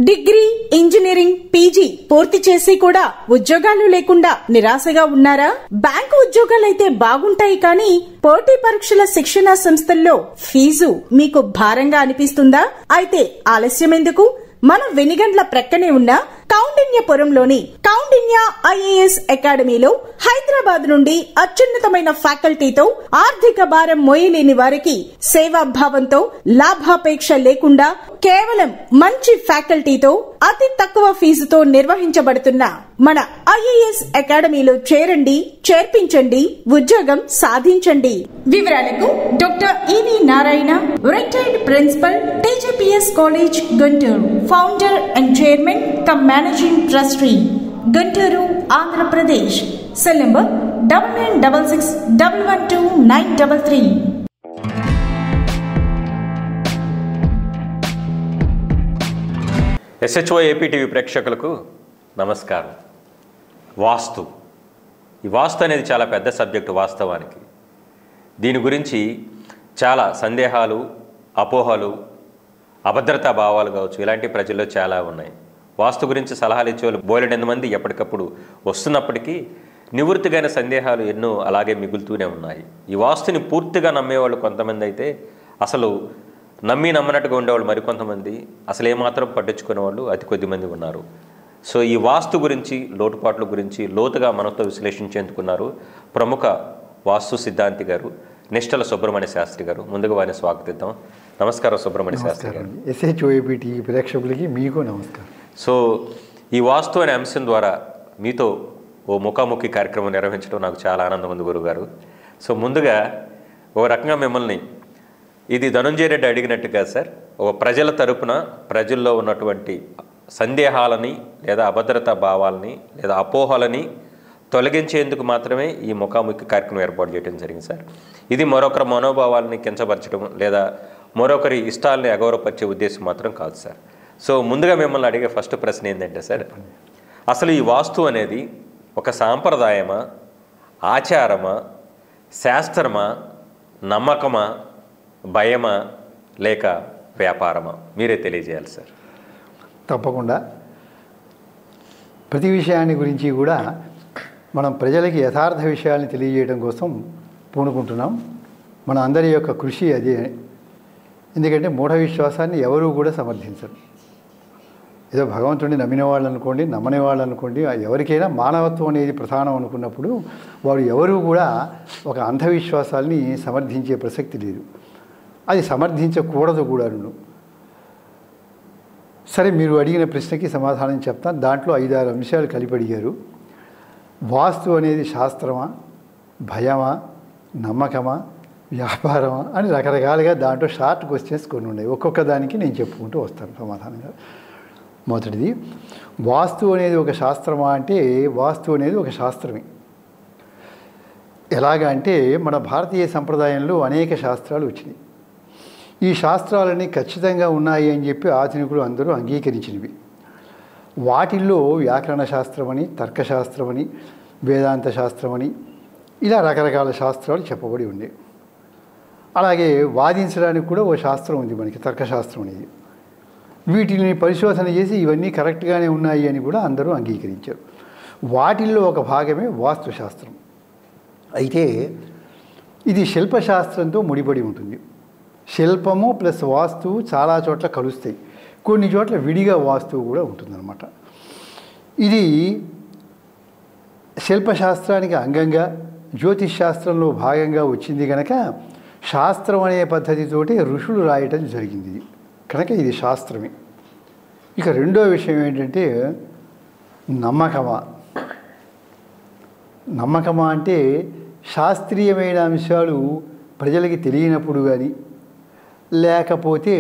Degree, engineering, PG పూర్తి చేసి కూడా ఉద్యోగాలు లేకుండా నిరాశగా ఉన్నారా? బ్యాంకు ఉద్యోగాలైతే బాగుంటాయి కానీ పోటీ పరీక్షల శిక్షణా సంస్థల్లో ఫీజు మీకు భారంగా అనిపిస్తుందా? అయితే ఆలస్యం ఎందుకు? మన వెనిగండ్ల ప్రక్కనే ఉన్న కౌండిన్యపురంలోని కౌండిన్య ఐఏఎస్ అకాడమీలో హైదరాబాద్ నుండి అత్యున్నతమైన ఫ్యాకల్టీతో ఆర్థిక భారం మోయలేని వారికి సేవాభావంతో లాభాపేక్ష లేకుండా కేవలం మంచి ఫ్యాకల్టీతో అతి తక్కువ ఫీజుతో నిర్వహించబడుతున్న మన ఐఏఎస్ అకాడమీలో చేరండి, చేర్పించండి, ఉద్యోగం సాధించండి. వివరాలకు doctor E V Narayana, retired principal, TGPS college, Guntur, founder and chairman cum managing trustee, Guntur, Andhra Pradesh. Cell number 9966112933. SHO AP TV ప్రేక్షకులకు నమస్కారం. వాస్తు, ఈ వాస్తు అనేది చాలా పెద్ద సబ్జెక్టు. వాస్తవానికి దీని గురించి చాలా సందేహాలు, అపోహలు, అభద్రతా భావాలు కావచ్చు, ఇలాంటి ప్రజల్లో చాలా ఉన్నాయి. వాస్తు గురించి సలహాలు ఇచ్చేవాళ్ళు బోలెడెంత మంది ఎప్పటికప్పుడు వస్తున్నప్పటికీ నివృత్తిగైన సందేహాలు ఎన్నో అలాగే మిగులుతూనే ఉన్నాయి. ఈ వాస్తుని పూర్తిగా నమ్మేవాళ్ళు కొంతమంది అయితే, అసలు నమ్మనట్టుగా ఉండేవాళ్ళు మరికొంతమంది, అసలు ఏమాత్రం పట్టించుకునే వాళ్ళు అతి కొద్ది మంది ఉన్నారు. సో ఈ వాస్తు గురించి, లోటుపాట్ల గురించి లోతుగా మనతో విశ్లేషించేందుకున్నారు ప్రముఖ వాస్తు సిద్ధాంతి గారు నిష్టల సుబ్రహ్మణ్య శాస్త్రి గారు. ముందుగా వారిని స్వాగతిద్దాం. నమస్కారం సుబ్రహ్మణ్య శాస్త్రి గారు. SHO AP TV ప్రేక్షకులకి మీకు నమస్కారం. సో ఈ వాస్తు అనే అంశం ద్వారా మీతో ఓ ముఖాముఖి కార్యక్రమం నిర్వహించడం నాకు చాలా ఆనందం ఉంది గురుగారు. సో ముందుగా ఓ రకంగా మిమ్మల్ని, ఇది ధనుంజయ రెడ్డి అడిగినట్టుగా సార్, ఒక ప్రజల తరపున ప్రజల్లో ఉన్నటువంటి సందేహాలని లేదా అభద్రతా భావాలని లేదా అపోహలని తొలగించేందుకు మాత్రమే ఈ ముఖాముఖి కార్యక్రమం ఏర్పాటు చేయడం జరిగింది సార్. ఇది మరొకరి మనోభావాలని కించపరచడం లేదా మరొకరి ఇష్టాలని అగౌరవపరిచే ఉద్దేశం మాత్రం కాదు సార్. సో ముందుగా మిమ్మల్ని అడిగే ఫస్ట్ ప్రశ్న ఏంటంటే సార్, అసలు ఈ వాస్తు అనేది ఒక సాంప్రదాయమా, ఆచారమా, శాస్త్రమా, నమ్మకమా, భయమా, లేక వ్యాపారమా? మీరే తెలియజేయాలి సార్. తప్పకుండా. ప్రతి విషయాన్ని గురించి కూడా మనం ప్రజలకి యథార్థ విషయాన్ని తెలియజేయడం కోసం పూనుకుంటున్నాం. మన అందరి యొక్క కృషి అదే. ఎందుకంటే మూఢ విశ్వాసాన్ని ఎవరూ కూడా సమర్థించరు. ఏదో భగవంతుడిని నమ్మిన వాళ్ళు అనుకోండి, నమ్మని వాళ్ళు అనుకోండి, ఎవరికైనా మానవత్వం అనేది ప్రధానం అనుకున్నప్పుడు వాడు ఎవరూ కూడా ఒక అంధవిశ్వాసాల్ని సమర్థించే ప్రసక్తి లేదు. అది సమర్థించకూడదు కూడా. సరే, మీరు అడిగిన ప్రశ్నకి సమాధానం చెప్తాను. దాంట్లో 5-6 అంశాలు కలిపి అడిగారు. వాస్తు అనేది శాస్త్రమా, భయమా, నమ్మకమా, వ్యాపారమా అని రకరకాలుగా దాంట్లో షార్ట్ క్వశ్చన్స్ కొన్ని ఉన్నాయి. ఒక్కొక్క దానికి నేను చెప్పుకుంటూ వస్తాను సమాధానంగా. మొదటిది, వాస్తు అనేది ఒక శాస్త్రమా అంటే వాస్తు అనేది ఒక శాస్త్రమే. ఎలాగా అంటే మన భారతీయ సంప్రదాయంలో అనేక శాస్త్రాలు వచ్చినాయి. ఈ శాస్త్రాలన్నీ ఖచ్చితంగా ఉన్నాయి అని చెప్పి ఆధునికులు అందరూ అంగీకరించినవి. వాటిల్లో వ్యాకరణ శాస్త్రమని, తర్కశాస్త్రమని, వేదాంత శాస్త్రమని ఇలా రకరకాల శాస్త్రాలు చెప్పబడి ఉన్నాయి. అలాగే వాదించడానికి కూడా ఓ శాస్త్రం ఉంది మనకి, తర్కశాస్త్రం అనేది. వీటిని పరిశోధన చేసి ఇవన్నీ కరెక్ట్గానే ఉన్నాయి అని కూడా అందరూ అంగీకరించారు. వాటిల్లో ఒక భాగమే వాస్తుశాస్త్రం. అయితే ఇది శిల్పశాస్త్రంతో ముడిపడి ఉంటుంది. శిల్పము ప్లస్ వాస్తువు చాలా చోట్ల కలుస్తాయి, కొన్ని చోట్ల విడిగా వాస్తువు కూడా ఉంటుందన్నమాట. ఇది శిల్పశాస్త్రానికి అంగంగా, జ్యోతిష్ శాస్త్రంలో భాగంగా వచ్చింది కనుక శాస్త్రం అనే పద్ధతితోటి ఋషులు రాయటం జరిగింది. కనుక ఇది శాస్త్రమే. ఇక రెండో విషయం ఏంటంటే నమ్మకమా. నమ్మకమా అంటే శాస్త్రీయమైన అంశాలు ప్రజలకి తెలియనప్పుడు కానీ, లేకపోతే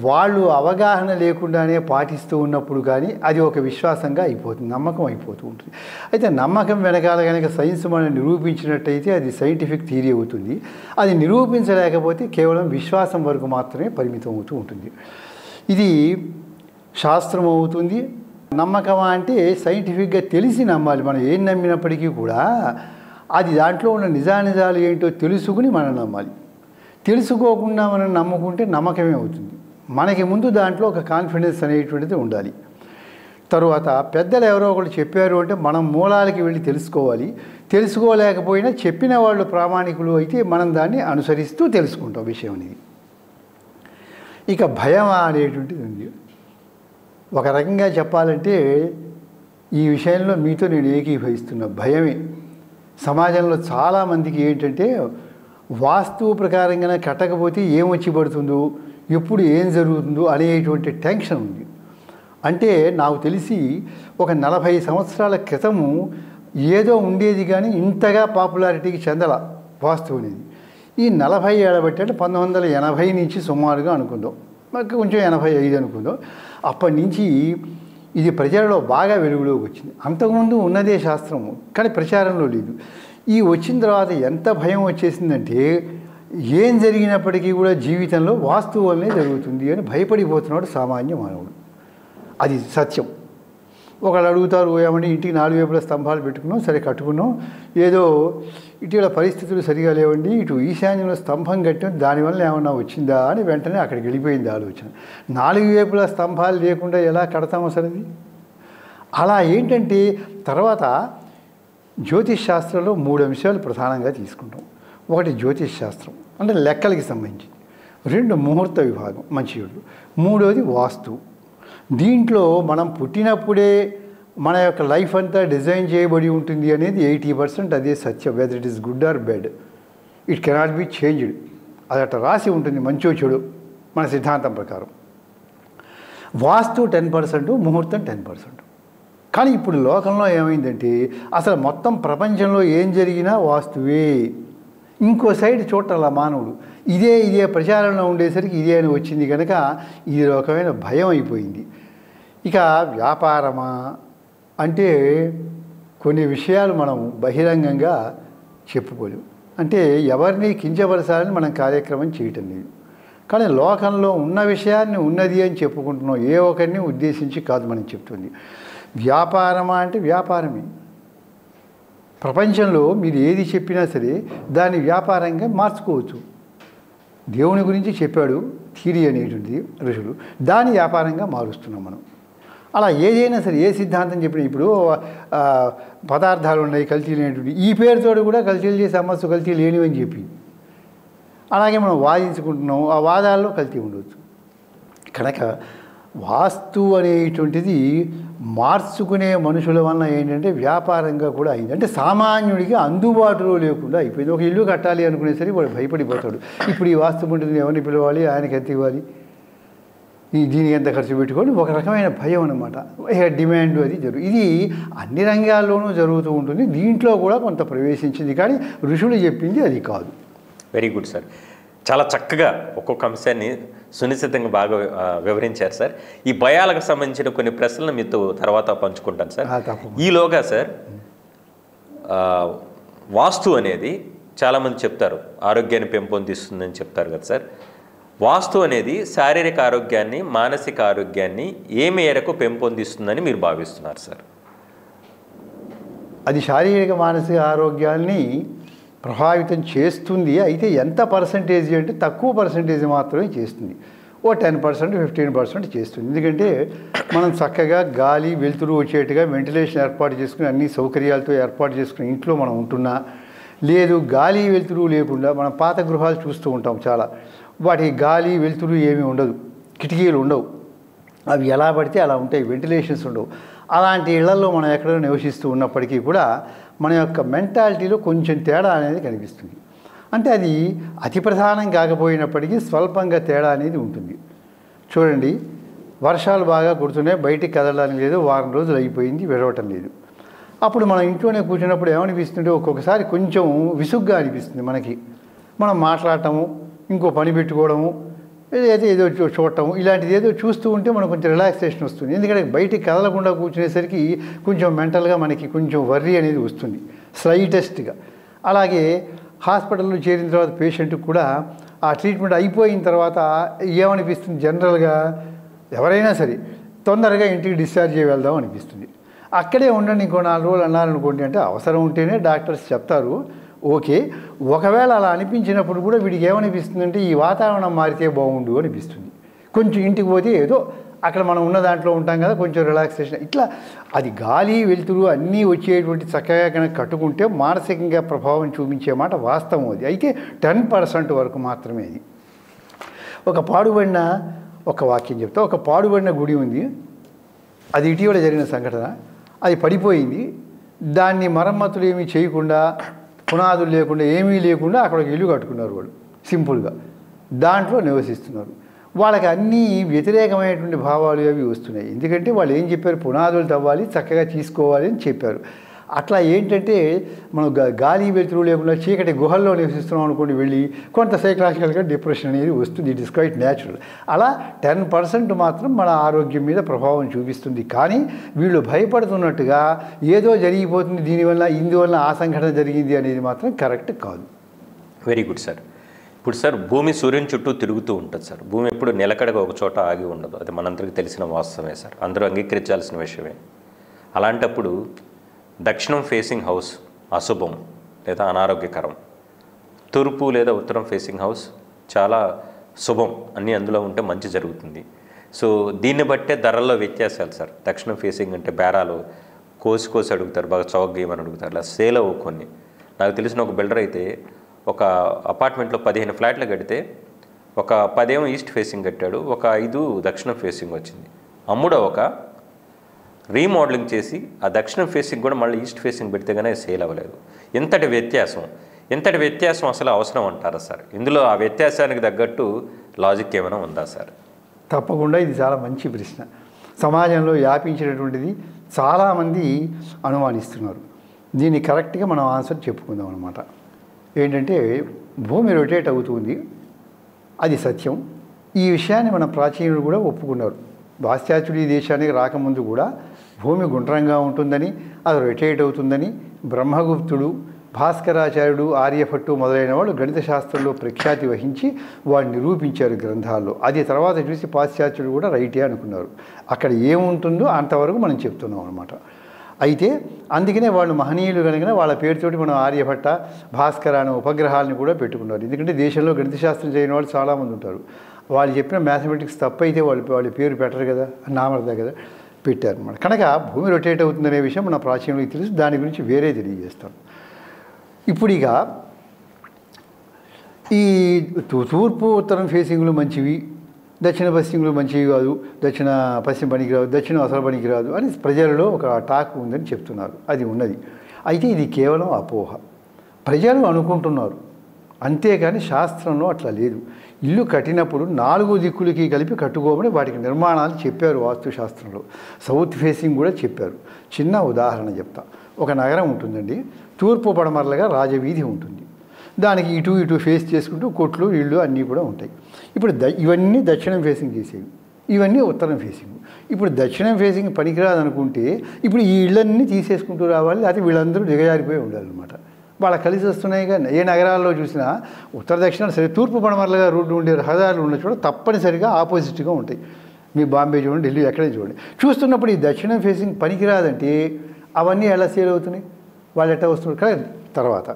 వాళ్ళు అవగాహన లేకుండానే పాటిస్తూ ఉన్నప్పుడు కానీ అది ఒక విశ్వాసంగా అయిపోతుంది, నమ్మకం అయిపోతూ ఉంటుంది. అయితే నమ్మకం వెనకాల కనుక సైన్స్ మనం నిరూపించినట్టయితే అది సైంటిఫిక్ థియరీ అవుతుంది. అది నిరూపించలేకపోతే కేవలం విశ్వాసం వరకు మాత్రమే పరిమితం అవుతూ ఉంటుంది. ఇది శాస్త్రం అవుతుంది. నమ్మకం అంటే సైంటిఫిక్గా తెలిసి నమ్మాలి. మనం ఏం నమ్మినప్పటికీ కూడా అది దాంట్లో ఉన్న నిజానిజాలు ఏంటో తెలుసుకుని మనం నమ్మాలి. తెలుసుకోకుండా మనం నమ్ముకుంటే నమ్మకమే అవుతుంది. మనకి ముందు దాంట్లో ఒక కాన్ఫిడెన్స్ అనేటువంటిది ఉండాలి. తరువాత పెద్దలు ఎవరో ఒకళ్ళు చెప్పారు అంటే మనం మూలాలకి వెళ్ళి తెలుసుకోవాలి. తెలుసుకోలేకపోయినా చెప్పిన వాళ్ళు ప్రామాణికులు అయితే మనం దాన్ని అనుసరిస్తూ తెలుసుకుంటాం విషయం అనేది. ఇక భయం అనేటువంటిది ఉంది. ఒక రకంగా చెప్పాలంటే ఈ విషయంలో మీతో నేను ఏకీభవిస్తున్న భయమే. సమాజంలో చాలామందికి ఏంటంటే వాస్తువు ప్రకారంగా కట్టకపోతే ఏమొచ్చి పడుతుందో, ఎప్పుడు ఏం జరుగుతుందో అనేటువంటి టెన్షన్ ఉంది. అంటే నాకు తెలిసి ఒక 40 సంవత్సరాల క్రితము ఏదో ఉండేది కానీ ఇంతగా పాపులారిటీకి చెందల వాస్తువు అనేది. ఈ 40 ఏళ్ళ బట్టి అంటే 1980 నుంచి సుమారుగా అనుకుందాం, మాకు కొంచెం 85 అనుకుందాం, అప్పటి నుంచి ఇది ప్రచారంలో బాగా వెలుగులోకి వచ్చింది. అంతకుముందు ఉన్నదే శాస్త్రము కానీ ప్రచారంలో లేదు. ఈ వచ్చిన తర్వాత ఎంత భయం వచ్చేసిందంటే ఏం జరిగినప్పటికీ కూడా జీవితంలో వాస్తువు వల్లనే జరుగుతుంది అని భయపడిపోతున్నాడు సామాన్య మానవుడు. అది సత్యం. ఒకళ్ళు అడుగుతారు, ఏమంటే ఇంటికి 4 వైపుల స్తంభాలు పెట్టుకున్నాం, సరే కట్టుకున్నాం, ఏదో ఇటీవల పరిస్థితులు సరిగా లేవండి, ఇటు ఈశాన్యంలో స్తంభం కట్టాం, దానివల్ల ఏమన్నా వచ్చిందా అని వెంటనే అక్కడికి వెళ్ళిపోయింది ఆలోచన. 4 వైపుల స్తంభాలు లేకుండా ఎలా కడతాం అసలు అది? అలా ఏంటంటే తర్వాత జ్యోతిష్ శాస్త్రంలో 3 అంశాలు ప్రధానంగా తీసుకుంటాం. ఒకటి జ్యోతిష్ శాస్త్రం అంటే లెక్కలకి సంబంధించింది, 2 ముహూర్త విభాగం మంచి చెడు, 3వది వాస్తు. దీంట్లో మనం పుట్టినప్పుడే మన యొక్క లైఫ్ అంతా డిజైన్ చేయబడి ఉంటుంది అనేది 80% అదే సత్యం. Whether it is good or bad, it cannot be changed. అది అట్లా రాసి ఉంటుంది, మంచో చెడు మన సిద్ధాంతం ప్రకారం. వాస్తు 10%, ముహూర్తం 10%. కానీ ఇప్పుడు లోకంలో ఏమైందంటే అసలు మొత్తం ప్రపంచంలో ఏం జరిగినా వాస్తువే. ఇంకో సైడ్ చూడాల మానవుడు, ఇదే ప్రచారంలో ఉండేసరికి ఇదే అని వచ్చింది కనుక ఇది రకమైన భయం అయిపోయింది. ఇక వ్యాపారమా అంటే కొన్ని విషయాలు మనం బహిరంగంగా చెప్పుకోలేము. అంటే ఎవరిని కించపరచాలని మనం కార్యక్రమం చేయటం లేదు, కానీ లోకంలో ఉన్న విషయాన్ని ఉన్నది అని చెప్పుకుంటున్నాం. ఏ ఒకరిని ఉద్దేశించి కాదు మనం చెప్తుంది. వ్యాపారమా అంటే వ్యాపారమే. ప్రపంచంలో మీరు ఏది చెప్పినా సరే దాన్ని వ్యాపారంగా మార్చుకోవచ్చు. దేవుని గురించి చెప్పాడు థియరీ అనేటువంటిది ఋషులు, దాన్ని వ్యాపారంగా మారుస్తున్నాం మనం. అలా ఏదైనా సరే ఏ సిద్ధాంతం చెప్పినా, ఇప్పుడు పదార్థాలు ఉన్నాయి కల్తీ లేనటువంటి, ఈ పేరుతో కూడా కల్తీలు చేసి అమ్మచ్చు, కల్తీ లేనివని చెప్పి అలాగే మనం వాదించుకుంటున్నాం. ఆ వాదాల్లో కల్తీ ఉండవచ్చు. కనుక వాస్తు అనేటువంటిది మార్చుకునే మనుషుల వలన ఏంటంటే వ్యాపారంగా కూడా అయింది. అంటే సామాన్యుడికి అందుబాటులో లేకుండా అయిపోయింది. ఒక ఇల్లు కట్టాలి అనుకునేసరికి వాడు భయపడిపోతాడు. ఇప్పుడు ఈ వాస్తు పండితుని ఎవరిని పిలవాలి, ఆయనకి ఎంత ఇవ్వాలి, దీనికి ఎంత ఖర్చు పెట్టుకోవాలి, ఒక రకమైన భయం అన్నమాట. డిమాండ్ అది ఇది అన్ని రంగాల్లోనూ జరుగుతూ ఉంటుంది. దీంట్లో కూడా కొంత ప్రవేశించింది, కానీ ఋషులు చెప్పింది అది కాదు. వెరీ గుడ్ సార్, చాలా చక్కగా ఒక్కొక్క అంశాన్ని సునిశ్చితంగా బాగా వివరించారు సార్. ఈ భయాలకు సంబంధించిన కొన్ని ప్రశ్నలు మీతో తర్వాత పంచుకుంటాను సార్. ఈలోగా సార్, వాస్తు అనేది చాలామంది చెప్తారు ఆరోగ్యాన్ని పెంపొందిస్తుందని చెప్తారు కదా సార్. వాస్తు అనేది శారీరక ఆరోగ్యాన్ని, మానసిక ఆరోగ్యాన్ని ఏ మేరకు పెంపొందిస్తుందని మీరు భావిస్తున్నారు సార్? అది శారీరక మానసిక ఆరోగ్యాన్ని ప్రభావితం చేస్తుంది. అయితే ఎంత పర్సంటేజ్ అంటే తక్కువ పర్సంటేజ్ మాత్రమే చేస్తుంది. ఓ 10%, 15% చేస్తుంది. ఎందుకంటే మనం చక్కగా గాలి వెలుతురు వచ్చేట్టుగా వెంటిలేషన్ ఏర్పాటు చేసుకుని అన్ని సౌకర్యాలతో ఏర్పాటు చేసుకుని ఇంట్లో మనం ఉంటున్నా, లేదు గాలి వెలుతురు లేకుండా మనం పాత గృహాలు చూస్తూ ఉంటాం చాలా, వాటికి గాలి వెలుతురు ఏమీ ఉండదు, కిటికీలు ఉండవు, అవి ఎలా పడితే అలా ఉంటాయి, వెంటిలేషన్స్ ఉండవు. అలాంటి ఇళ్లలో మనం ఎక్కడో నివసిస్తూ ఉన్నప్పటికీ కూడా మన యొక్క మెంటాలిటీలో కొంచెం తేడా అనేది కనిపిస్తుంది. అంటే అది అతి ప్రధానం కాకపోయినప్పటికీ స్వల్పంగా తేడా అనేది ఉంటుంది. చూడండి, వర్షాలు బాగా కుడుతున్నాయి, బయటికి కదలడానికి లేదు, వారం రోజులు అయిపోయింది, విడవటం లేదు. అప్పుడు మనం ఇంట్లోనే కూర్చున్నప్పుడు ఏమనిపిస్తుంటే ఒక్కొక్కసారి కొంచెం విసుగ్గా అనిపిస్తుంది మనకి. మనం మాట్లాడటము, ఇంకో పని పెట్టుకోవడము, ఏదో చూడటము, ఇలాంటిది ఏదో చూస్తూ ఉంటే మనకు కొంచెం రిలాక్సేషన్ వస్తుంది. ఎందుకంటే బయటికి కదలకుండా కూర్చునేసరికి కొంచెం మెంటల్గా మనకి కొంచెం వర్రీ అనేది వస్తుంది స్లైటెస్ట్గా. అలాగే హాస్పిటల్లో చేరిన తర్వాత పేషెంట్కి కూడా ఆ ట్రీట్మెంట్ అయిపోయిన తర్వాత ఏమనిపిస్తుంది, జనరల్గా ఎవరైనా సరే తొందరగా ఇంటికి డిశ్చార్జ్ చేసి వెళ్దాం అనిపిస్తుంది. అక్కడే ఉండండి ఇంకో 4 రోజులు అన్నారనుకోండి అంటే అవసరం ఉంటేనే డాక్టర్స్ చెప్తారు, ఓకే. ఒకవేళ అలా అనిపించినప్పుడు కూడా వీడికి ఏమనిపిస్తుందంటే ఈ వాతావరణం మారితే బాగుండు అనిపిస్తుంది. కొంచెం ఇంటికి పోతే ఏదో అక్కడ మనం ఉన్న దాంట్లో ఉంటాం కదా, కొంచెం రిలాక్సేషన్, ఇట్లా అది గాలి వెలుతురు అన్నీ వచ్చేటువంటి చక్కగా కనుక కట్టుకుంటే మానసికంగా ప్రభావం చూపించే మాట వాస్తవం అది. అయితే 10% వరకు మాత్రమే అది. ఒక వాక్యం చెప్తా. ఒక పాడుబడిన గుడి ఉంది, అది ఇటీవల జరిగిన సంఘటన. అది పడిపోయింది, దాన్ని మరమ్మతులు ఏమీ చేయకుండా, పునాదులు లేకుండా, ఏమీ లేకుండా అక్కడ ఒక ఇల్లు కట్టుకున్నారు వాళ్ళు సింపుల్గా, దాంట్లో నివసిస్తున్నారు. వాళ్ళకి అన్నీ వ్యతిరేకమైనటువంటి భావాలు అవి వస్తున్నాయి. ఎందుకంటే వాళ్ళు ఏం చెప్పారు, పునాదులు తవ్వాలి, చక్కగా తీసుకోవాలి అని చెప్పారు. అట్లా ఏంటంటే మనం గాలి వెలుతురు లేకుండా చీకటి గుహల్లో నివసిస్తున్నాం అనుకోండి, వెళ్ళి కొంత సైకలాజికల్గా డిప్రెషన్ అనేది వస్తుంది. It is quite natural. అలా 10% మాత్రం మన ఆరోగ్యం మీద ప్రభావం చూపిస్తుంది. కానీ వీళ్ళు భయపడుతున్నట్టుగా ఏదో జరిగిపోతుంది దీనివల్ల, ఇందువల్ల ఆ సంఘటన జరిగింది అనేది మాత్రం కరెక్ట్ కాదు. Very good sir. ఇప్పుడు సార్ భూమి సూర్యుని చుట్టూ తిరుగుతూ ఉంటుంది సార్. భూమి ఎప్పుడు నిలకడగా ఒక చోట ఆగి ఉండదు. అది మనందరికీ తెలిసిన వాస్తవమే సార్, అందరూ అంగీకరించాల్సిన విషయమే. అలాంటప్పుడు దక్షిణం ఫేసింగ్ హౌస్ అశుభం లేదా అనారోగ్యకరం, తూర్పు లేదా ఉత్తరం ఫేసింగ్ హౌస్ చాలా శుభం, అన్నీ అందులో ఉంటే మంచి జరుగుతుంది. సో దీన్ని బట్టే ధరల్లో వ్యత్యాసాలు సార్. దక్షిణం ఫేసింగ్ అంటే బేరాలు కోసి అడుగుతారు, బాగా చౌకగేయమని అడుగుతారు. అలా సేల్ అవ్వు కొన్ని. నాకు తెలిసిన ఒక బిల్డర్ అయితే ఒక అపార్ట్మెంట్లో 15 ఫ్లాట్లు కడితే ఒక 10 ఈస్ట్ ఫేసింగ్ కట్టాడు, ఒక 5 దక్షిణం ఫేసింగ్ వచ్చింది. అమ్ముడు ఒక రీమోడలింగ్ చేసి ఆ దక్షిణం ఫేసింగ్ కూడా మళ్ళీ ఈస్ట్ ఫేసింగ్ పెడితే కానీ సేల్ అవ్వలేదు. ఎంతటి వ్యత్యాసం అసలు అవసరం అంటారా సార్? ఇందులో ఆ వ్యత్యాసానికి తగ్గట్టు లాజిక్ ఏమైనా ఉందా సార్? తప్పకుండా, ఇది చాలా మంచి ప్రశ్న. సమాజంలో వ్యాపించినటువంటిది, చాలామంది అనుమానిస్తున్నారు. దీన్ని కరెక్ట్గా మనం ఆన్సర్ చెప్పుకుందాం అన్నమాట. ఏంటంటే భూమి రొటేట్ అవుతుంది, అది సత్యం. ఈ విషయాన్ని మన ప్రాచీనులు కూడా ఒప్పుకున్నారు. పాశ్చాత్యులు ఈ దేశానికి రాకముందు కూడా భూమి గుండ్రంగా ఉంటుందని, అది రొటేట్ అవుతుందని బ్రహ్మగుప్తుడు, భాస్కరాచార్యుడు, ఆర్యభట్టు మొదలైన వాళ్ళు గణిత శాస్త్రంలో ప్రఖ్యాతి వహించి వాళ్ళు నిరూపించారు గ్రంథాల్లో. అది తర్వాత చూసి పాశ్చాత్యులు కూడా రైటే అనుకున్నారు. అక్కడ ఏముంటుందో అంతవరకు మనం చెప్తున్నాం అన్నమాట. అయితే అందుకనే వాళ్ళు మహనీయులు కనుక వాళ్ళ పేరుతోటి మనం ఆర్యభట్ట, భాస్కర అనే ఉపగ్రహాలను కూడా పెట్టుకున్నారు. ఎందుకంటే దేశంలో గణిత శాస్త్రం చేయని వాళ్ళు చాలామంది ఉంటారు. వాళ్ళు చెప్పిన మ్యాథమెటిక్స్ తప్పు అయితే వాళ్ళ పేరు పెట్టరు కదా, నామరదా కదా, పెట్టారన్నమాట. కనుక భూమి రొటేట్ అవుతుందనే విషయం మన ప్రాచీనులకు తెలుసు, దాని గురించి వేరే తెలియజేస్తాం. ఇప్పుడు ఇక ఈ తూర్పు ఉత్తరం ఫేసింగ్లు మంచివి, దక్షిణ పశ్చిమలు మంచివి కాదు, దక్షిణ పశ్చిమ పనికిరాదు, దక్షిణం అసలు పనికిరాదు అని ప్రజలలో ఒక టాక్ ఉందని చెప్తున్నారు. అది ఉన్నది. అయితే ఇది కేవలం అపోహ, ప్రజలు అనుకుంటున్నారు, అంతేకాని శాస్త్రంలో అట్లా లేదు. ఇల్లు కట్టినప్పుడు 4 దిక్కులకి కలిపి కట్టుకోమని వాటికి నిర్మాణాలు చెప్పారు వాస్తుశాస్త్రంలో. సౌత్ ఫేసింగ్ కూడా చెప్పారు. చిన్న ఉదాహరణ చెప్తా. ఒక నగరం ఉంటుందండి, తూర్పు పడమరలుగా రాజవీధి ఉంటుంది. దానికి ఇటు ఫేస్ చేసుకుంటూ కొట్లు, ఇళ్ళు అన్నీ కూడా ఉంటాయి. ఇప్పుడు ఇవన్నీ దక్షిణం ఫేసింగ్ చేసేవి, ఇవన్నీ ఉత్తరం ఫేసింగ్. ఇప్పుడు దక్షిణం ఫేసింగ్ పనికిరాదు అనుకుంటే ఇప్పుడు ఈ ఇళ్ళన్నీ తీసేసుకుంటూ రావాలి, లేకపోతే వీళ్ళందరూ దిగజారిపోయి ఉండాలన్నమాట. వాళ్ళకి కలిసి వస్తున్నాయి. కానీ ఏ నగరాల్లో చూసినా ఉత్తర దక్షిణ సరే, తూర్పు పడమరలుగా రోడ్డు ఉండే రహదారులు ఉన్న చోట తప్పనిసరిగా ఆపోజిట్గా ఉంటాయి. మీ బాంబే చూడండి, ఢిల్లీ ఎక్కడే చూడండి. చూస్తున్నప్పుడు ఈ దక్షిణం ఫేసింగ్ పనికిరాదంటే అవన్నీ ఎలా సేల్ అవుతున్నాయి, వాళ్ళు ఎట్లా వస్తున్నారు కదా. తర్వాత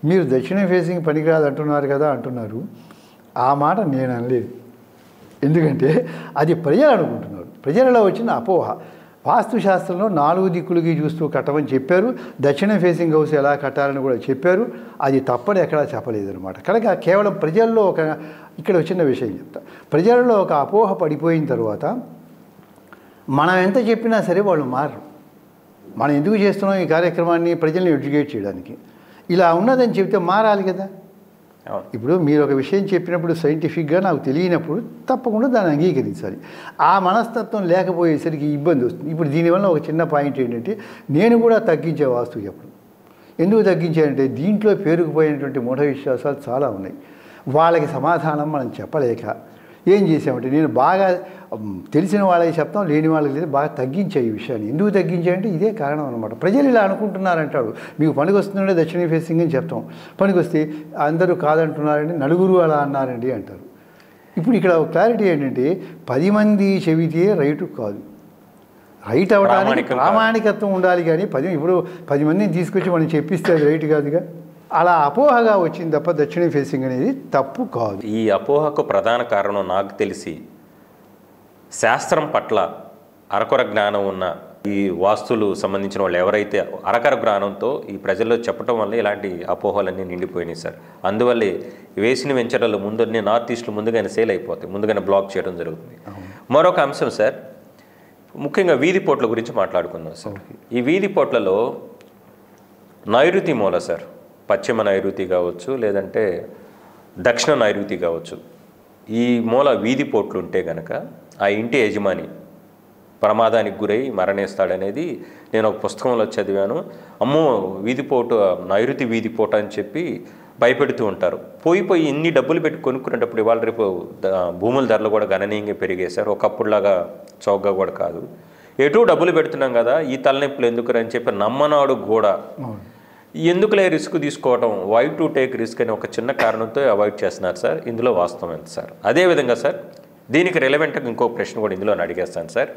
మీరు దక్షిణం ఫేసింగ్ పనికిరాదు అంటున్నారు కదా అంటున్నారు, ఆ మాట నేను అనలేదు. ఎందుకంటే అది ప్రజలు అనుకుంటున్నారు, ప్రజలలో వచ్చిన అపోహ. వాస్తుశాస్త్రంలో 4 దిక్కులకి చూస్తూ కట్టమని చెప్పారు, దక్షిణం ఫేసింగ్ హౌస్ ఎలా కట్టాలని కూడా చెప్పారు. అది తప్పని ఎక్కడా చెప్పలేదన్నమాట. కనుక కేవలం ప్రజల్లో ఇక్కడ వచ్చిన విషయం చెప్తా. ప్రజలలో ఒక అపోహ పడిపోయిన తర్వాత మనం ఎంత చెప్పినా సరే వాళ్ళు మారరు. మనం ఎందుకు చేస్తున్నాం ఈ కార్యక్రమాన్ని? ప్రజల్ని ఎడ్యుకేట్ చేయడానికి. ఇలా ఉన్నదని చెప్తే మారాలి కదా. ఇప్పుడు మీరు ఒక విషయం చెప్పినప్పుడు సైంటిఫిక్గా నాకు తెలియనప్పుడు తప్పకుండా దాన్ని అంగీకరించాలి. ఆ మనస్తత్వం లేకపోయేసరికి ఇబ్బంది వస్తుంది. ఇప్పుడు దీనివల్ల ఒక చిన్న పాయింట్ ఏంటంటే, నేను కూడా తగ్గించే వాస్తు చెప్పడం. ఎందుకు తగ్గించానంటే దీంట్లో పేరుకుపోయినటువంటి మూఢ విశ్వాసాలు చాలా ఉన్నాయి. వాళ్ళకి సమాధానం మనం చెప్పలేక ఏం చేసామంటే, నేను బాగా తెలిసిన వాళ్ళకి చెప్తాం, లేని వాళ్ళకి లేదు, బాగా తగ్గించే ఈ విషయాన్ని. ఎందుకు తగ్గించాయంటే ఇదే కారణం అనమాట. ప్రజలు ఇలా అనుకుంటున్నారంటాడు. మీకు పనికి వస్తుందంటే దక్షిణ ఫేసింగ్ అని చెప్తాం, పనికి వస్తే అందరూ కాదంటున్నారండి, 4 అలా అన్నారండి అంటారు. ఇప్పుడు ఇక్కడ క్లారిటీ ఏంటంటే 10 మంది చెబితే రైటు కాదు, రైట్ అవ్వడానికి ప్రామాణికత్వం ఉండాలి. కానీ ఇప్పుడు 10 మందిని తీసుకొచ్చి మనం చెప్పిస్తే అది రైట్ కాదుగా. అలా అపోహగా వచ్చింది తప్ప దక్షిణ ఫేసింగ్ అనేది తప్పు కాదు. ఈ అపోహకు ప్రధాన కారణం నాకు తెలిసి శాస్త్రం పట్ల అరకొర జ్ఞానం ఉన్న ఈ వాస్తులు సంబంధించిన వాళ్ళు ఎవరైతే అరకొర జ్ఞానంతో ఈ ప్రజల్లో చెప్పడం వల్ల ఇలాంటి అపోహలన్నీ నిండిపోయినాయి సార్. అందువల్లే వేసిన వెంచర్లు ముందునే నార్త్ ఈస్ట్లో ముందుగానే సేల్ అయిపోతాయి, ముందుగానే బ్లాక్ చేయడం జరుగుతుంది. మరొక అంశం సార్, ముఖ్యంగా వీధి పోట్ల గురించి మాట్లాడుకుందాం సార్. ఈ వీధి పోట్లలో నైరుతి మూల సార్, పశ్చిమ నైరుతి కావచ్చు లేదంటే దక్షిణ నైరుతి కావచ్చు, ఈ మూల వీధి పోట్లు ఉంటే కనుక ఆ ఇంటి యజమాని ప్రమాదానికి గురై మరణిస్తాడనేది నేను ఒక పుస్తకంలో చదివాను. అమ్మో వీధిపోటు, నైరుతి వీధిపోట అని చెప్పి భయపెడుతూ ఉంటారు. పోయి ఇన్ని డబ్బులు పెట్టి కొనుక్కునేటప్పుడు ఇవాళ రేపు భూముల ధరలు కూడా గణనీయంగా పెరిగేశారు. ఒకప్పుడులాగా చౌకగా కూడా కాదు. ఎటు డబ్బులు పెడుతున్నాం కదా, ఈ తలనొప్పులు ఎందుకు అని చెప్పి నమ్మనాడు కూడా ఎందుకులే రిస్క్ తీసుకోవడం, వై టు టేక్ రిస్క్ అని ఒక చిన్న కారణంతో అవాయిడ్ చేస్తున్నారు సార్. ఇందులో వాస్తవం ఎంత సార్? అదేవిధంగా సార్ దీనికి రిలవెంట్గా ఇంకో ప్రశ్న కూడా ఇందులో అడిగేస్తాను సార్.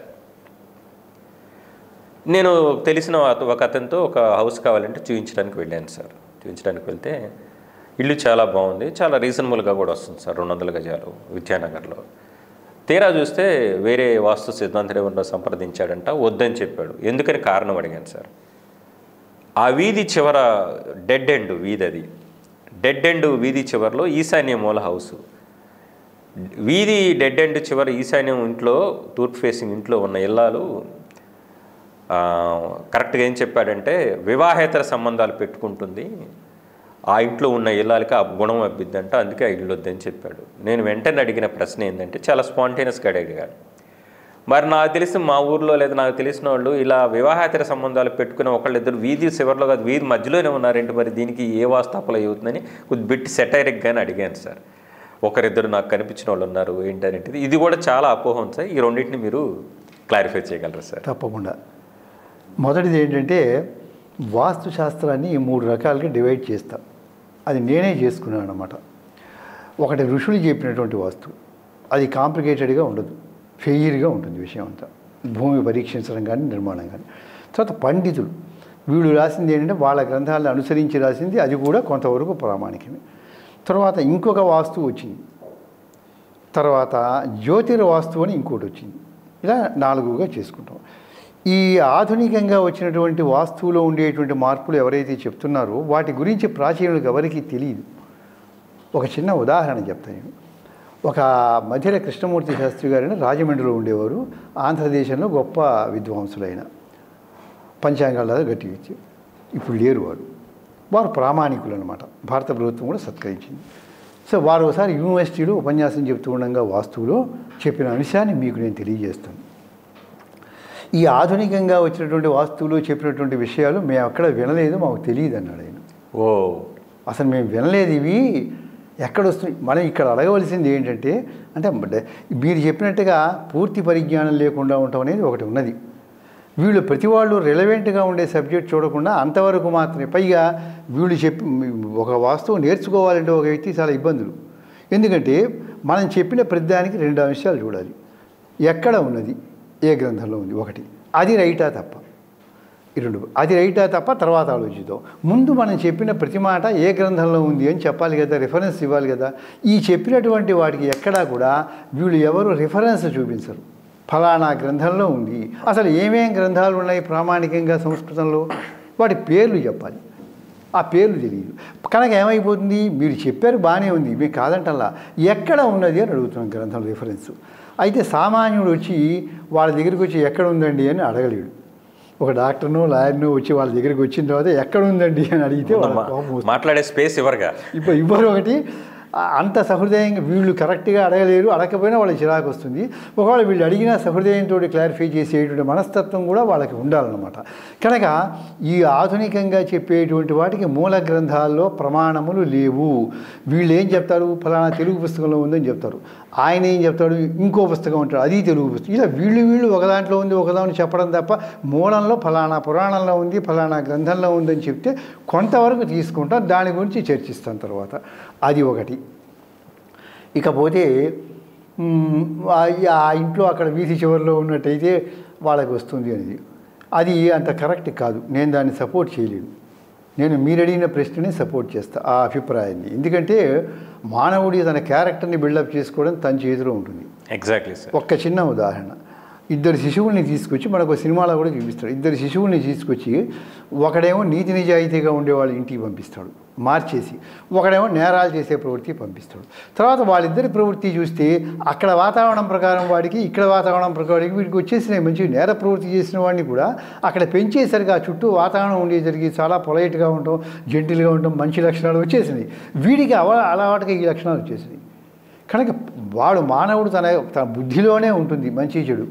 నేను తెలిసిన ఒక అతనితో ఒక హౌస్ కావాలంటే చూపించడానికి వెళ్ళాను సార్. చూపించడానికి వెళ్తే ఇల్లు చాలా బాగుంది, చాలా రీజనబుల్గా కూడా వస్తుంది సార్, 200 గజాలు విద్యానగర్లో. తీరా చూస్తే వేరే వాస్తు సిద్ధాంతం సంప్రదించాడంట, వద్దని చెప్పాడు. ఎందుకని కారణం అడిగాను సార్. ఆ వీధి చివర డెడ్ ఎండ్ వీధి, అది డెడ్ ఎండ్ వీధి చివరిలో ఈశాన్య మూల హౌసు. వీధి డెడ్ ఎండ్ చివర ఈశాన్యం ఇంట్లో, తూర్పు ఫేసింగ్ ఇంట్లో ఉన్న ఇల్లాలు కరెక్ట్గా ఏం చెప్పాడంటే వివాహేతర సంబంధాలు పెట్టుకుంటుంది, ఆ ఇంట్లో ఉన్న ఇల్లాలకి ఆ గుణం అబ్బిద్దంట, అందుకే ఆ ఇల్లు వద్దని చెప్పాడు. నేను వెంటనే అడిగిన ప్రశ్న ఏంటంటే, చాలా స్పాంటేనియస్గా అడిగాడు. మరి నాకు తెలిసి మా ఊర్లో లేదా నాకు తెలిసిన వాళ్ళు ఇలా వివాహేతర సంబంధాలు పెట్టుకుని ఒకళ్ళిద్దరు వీధి చివరిలో కాదు వీధి మధ్యలోనే ఉన్నారేంటి, మరి దీనికి ఏ వాస్తాపలు అవుతుందని కొద్ది బిట్టి సెటైరిక్గానే అడిగాను సార్. ఒకరిద్దరు నాకు కనిపించిన వాళ్ళు ఉన్నారు ఏంటనేది. ఇది కూడా చాలా అపోహం సార్. ఈ రెండింటిని మీరు క్లారిఫై చేయగలరా సార్? తప్పకుండా. మొదటిది ఏంటంటే, వాస్తు శాస్త్రాన్ని 3 రకాలుగా డివైడ్ చేస్తాం. అది నేనే చేసుకున్నాను అన్నమాట. ఒకటి ఋషులు చెప్పినటువంటి వాస్తు, అది కాంప్లికేటెడ్గా ఉండదు, ఫెయిర్గా ఉంటుంది విషయం అంతా, భూమి పరీక్షించడం కానీ నిర్మాణం కానీ. తర్వాత పండితులు వీళ్ళు రాసింది ఏంటంటే వాళ్ళ గ్రంథాలను అనుసరించి రాసింది, అది కూడా కొంతవరకు ప్రామాణికమే. తర్వాత ఇంకొక వాస్తువు వచ్చింది, తర్వాత జ్యోతిర్వాస్తువు అని ఇంకోటి వచ్చింది. ఇలా 4గా చేసుకుంటాం. ఈ ఆధునికంగా వచ్చినటువంటి వాస్తువులో ఉండేటువంటి మార్పులు ఎవరైతే చెప్తున్నారో వాటి గురించి ప్రాచీనులకు ఎవరికీ తెలియదు. ఒక చిన్న ఉదాహరణ చెప్తాను నేను. ఒక మధ్యర కృష్ణమూర్తి శాస్త్రి గారిని రాజమండ్రిలో ఉండేవారు. ఆంధ్రదేశంలో గొప్ప విద్వాంసులైన పంచాంగాల గట్టి ఇచ్చి ఇప్పుడు లేరు వారు ప్రామాణికులు అనమాట. భారత ప్రభుత్వం కూడా సత్కరించింది. సో వారు ఒకసారి యూనివర్సిటీలో ఉపన్యాసం చెప్తూ ఉండగా వాస్తువులో చెప్పిన అంశాన్ని మీకు నేను తెలియజేస్తాను. ఈ ఆధునికంగా వచ్చినటువంటి వాస్తువులో చెప్పినటువంటి విషయాలు మేము అక్కడ వినలేదు, మాకు తెలియదు అన్నాడు ఆయన. అసలు మేము వినలేదు, ఇవి ఎక్కడొస్తుంది. మనం ఇక్కడ అడగవలసింది ఏంటంటే, అంటే మీరు చెప్పినట్టుగా పూర్తి పరిజ్ఞానం లేకుండా ఉండటం అనేది ఒకటి ఉన్నది. వీళ్ళు ప్రతి వాళ్ళు రిలవెంట్గా ఉండే సబ్జెక్ట్ చూడకుండా అంతవరకు మాత్రమే. పైగా వీళ్ళు చెప్పి ఒక వాస్తువు నేర్చుకోవాలంటే ఒక వ్యక్తి చాలా ఇబ్బందులు. ఎందుకంటే మనం చెప్పిన ప్రతిదానికి 2 అంశాలు చూడాలి. ఎక్కడ ఉన్నది, ఏ గ్రంథంలో ఉంది, ఒకటి అది రైటా తప్ప, ఈ 2 అది రైటా తప్ప తర్వాత ఆలోచిద్దాం. ముందు మనం చెప్పిన ప్రతి మాట ఏ గ్రంథంలో ఉంది అని చెప్పాలి కదా, రిఫరెన్స్ ఇవ్వాలి కదా. ఈ చెప్పినటువంటి వాటికి ఎక్కడా కూడా వీళ్ళు ఎవరు రిఫరెన్స్ చూపించరు. ఫలానా గ్రంథంలో ఉంది, అసలు ఏమేం గ్రంథాలు ఉన్నాయి ప్రామాణికంగా సంస్కృతంలో, వాటి పేర్లు చెప్పాలి. ఆ పేర్లు తెలియదు కనుక ఏమైపోతుంది, మీరు చెప్పారు బాగానే ఉంది, మీకు కాదంటల్లా, ఎక్కడ ఉన్నది అని అడుగుతున్నాం గ్రంథం రిఫరెన్స్. అయితే సామాన్యుడు వచ్చి వాళ్ళ దగ్గరికి వచ్చి ఎక్కడ ఉందండి అని అడగలేడు. ఒక డాక్టర్నో లాయర్నో వచ్చి వాళ్ళ దగ్గరికి వచ్చిన తర్వాత ఎక్కడ ఉందండి అని అడిగితే మాట్లాడే స్పేస్ ఇవ్వరు. ఒకటి అంత సహృదయంగా వీళ్ళు కరెక్ట్గా అడగలేరు, అడగకపోయినా వాళ్ళకి చిరాకు వస్తుంది. ఒకవేళ వీళ్ళు అడిగినా సహృదయంతో క్లారిఫై చేసేటువంటి మనస్తత్వం కూడా వాళ్ళకి ఉండాలన్నమాట. కనుక ఈ ఆధునికంగా చెప్పేటువంటి వాటికి మూల గ్రంథాల్లో ప్రమాణములు లేవు. వీళ్ళు ఏం చెప్తారు, ఫలానా తెలుగు పుస్తకంలో ఉందని చెప్తారు, ఆయన ఏం చెప్తాడు, ఇంకో పుస్తకం ఉంటాడు, అది తెలుగు పుస్తకం. ఇలా వీళ్ళు ఒక దాంట్లో ఉంది ఒకదాన్ని చెప్పడం తప్ప మూలంలో ఫలానా పురాణంలో ఉంది ఫలానా గ్రంథంలో ఉందని చెప్తే కొంతవరకు తీసుకుంటాం, దాని గురించి చర్చిస్తాం తర్వాత. అది ఒకటి. ఇకపోతే ఆ ఇంట్లో అక్కడ వీధి చివరిలో ఉన్నట్టయితే వాళ్ళకి వస్తుంది అనేది, అది అంత కరెక్ట్ కాదు. నేను దాన్ని సపోర్ట్ చేయలేను. నేను మీరు అడిగిన ప్రశ్నని సపోర్ట్ చేస్తాను ఆ అభిప్రాయాన్ని. ఎందుకంటే మానవుడి తన క్యారెక్టర్ని బిల్డప్ చేసుకోవడం తన చేతిలో ఉంటుంది. Exactly sir. ఒక్క చిన్న ఉదాహరణ, ఇద్దరు శిశువుల్ని తీసుకొచ్చి మనకు సినిమాలో కూడా చూపిస్తాడు. ఇద్దరు శిశువుల్ని తీసుకొచ్చి ఒకడేమో నీతి నిజాయితీగా ఉండేవాళ్ళు ఇంటికి పంపిస్తాడు మార్చేసి, ఒకడేమో నేరాలు చేసే ప్రవృత్తి పంపిస్తాడు. తర్వాత వాళ్ళిద్దరి ప్రవృత్తి చూస్తే అక్కడ వాతావరణం ప్రకారం వాడికి, ఇక్కడ వాతావరణం ప్రకారం వీడికి వచ్చేసిన మంచి నేర ప్రవృత్తి చేసిన వాడిని కూడా అక్కడ పెంచేసరికి ఆ చుట్టూ వాతావరణం ఉండేసరికి చాలా పొలైట్గా ఉండటం, జెంటిల్గా ఉండటం, మంచి లక్షణాలు వచ్చేసినాయి. వీడికి అలవాటుగా ఈ లక్షణాలు వచ్చేసినాయి. కనుక వాడు మానవుడు తన బుద్ధిలోనే ఉంటుంది మంచి చెడు.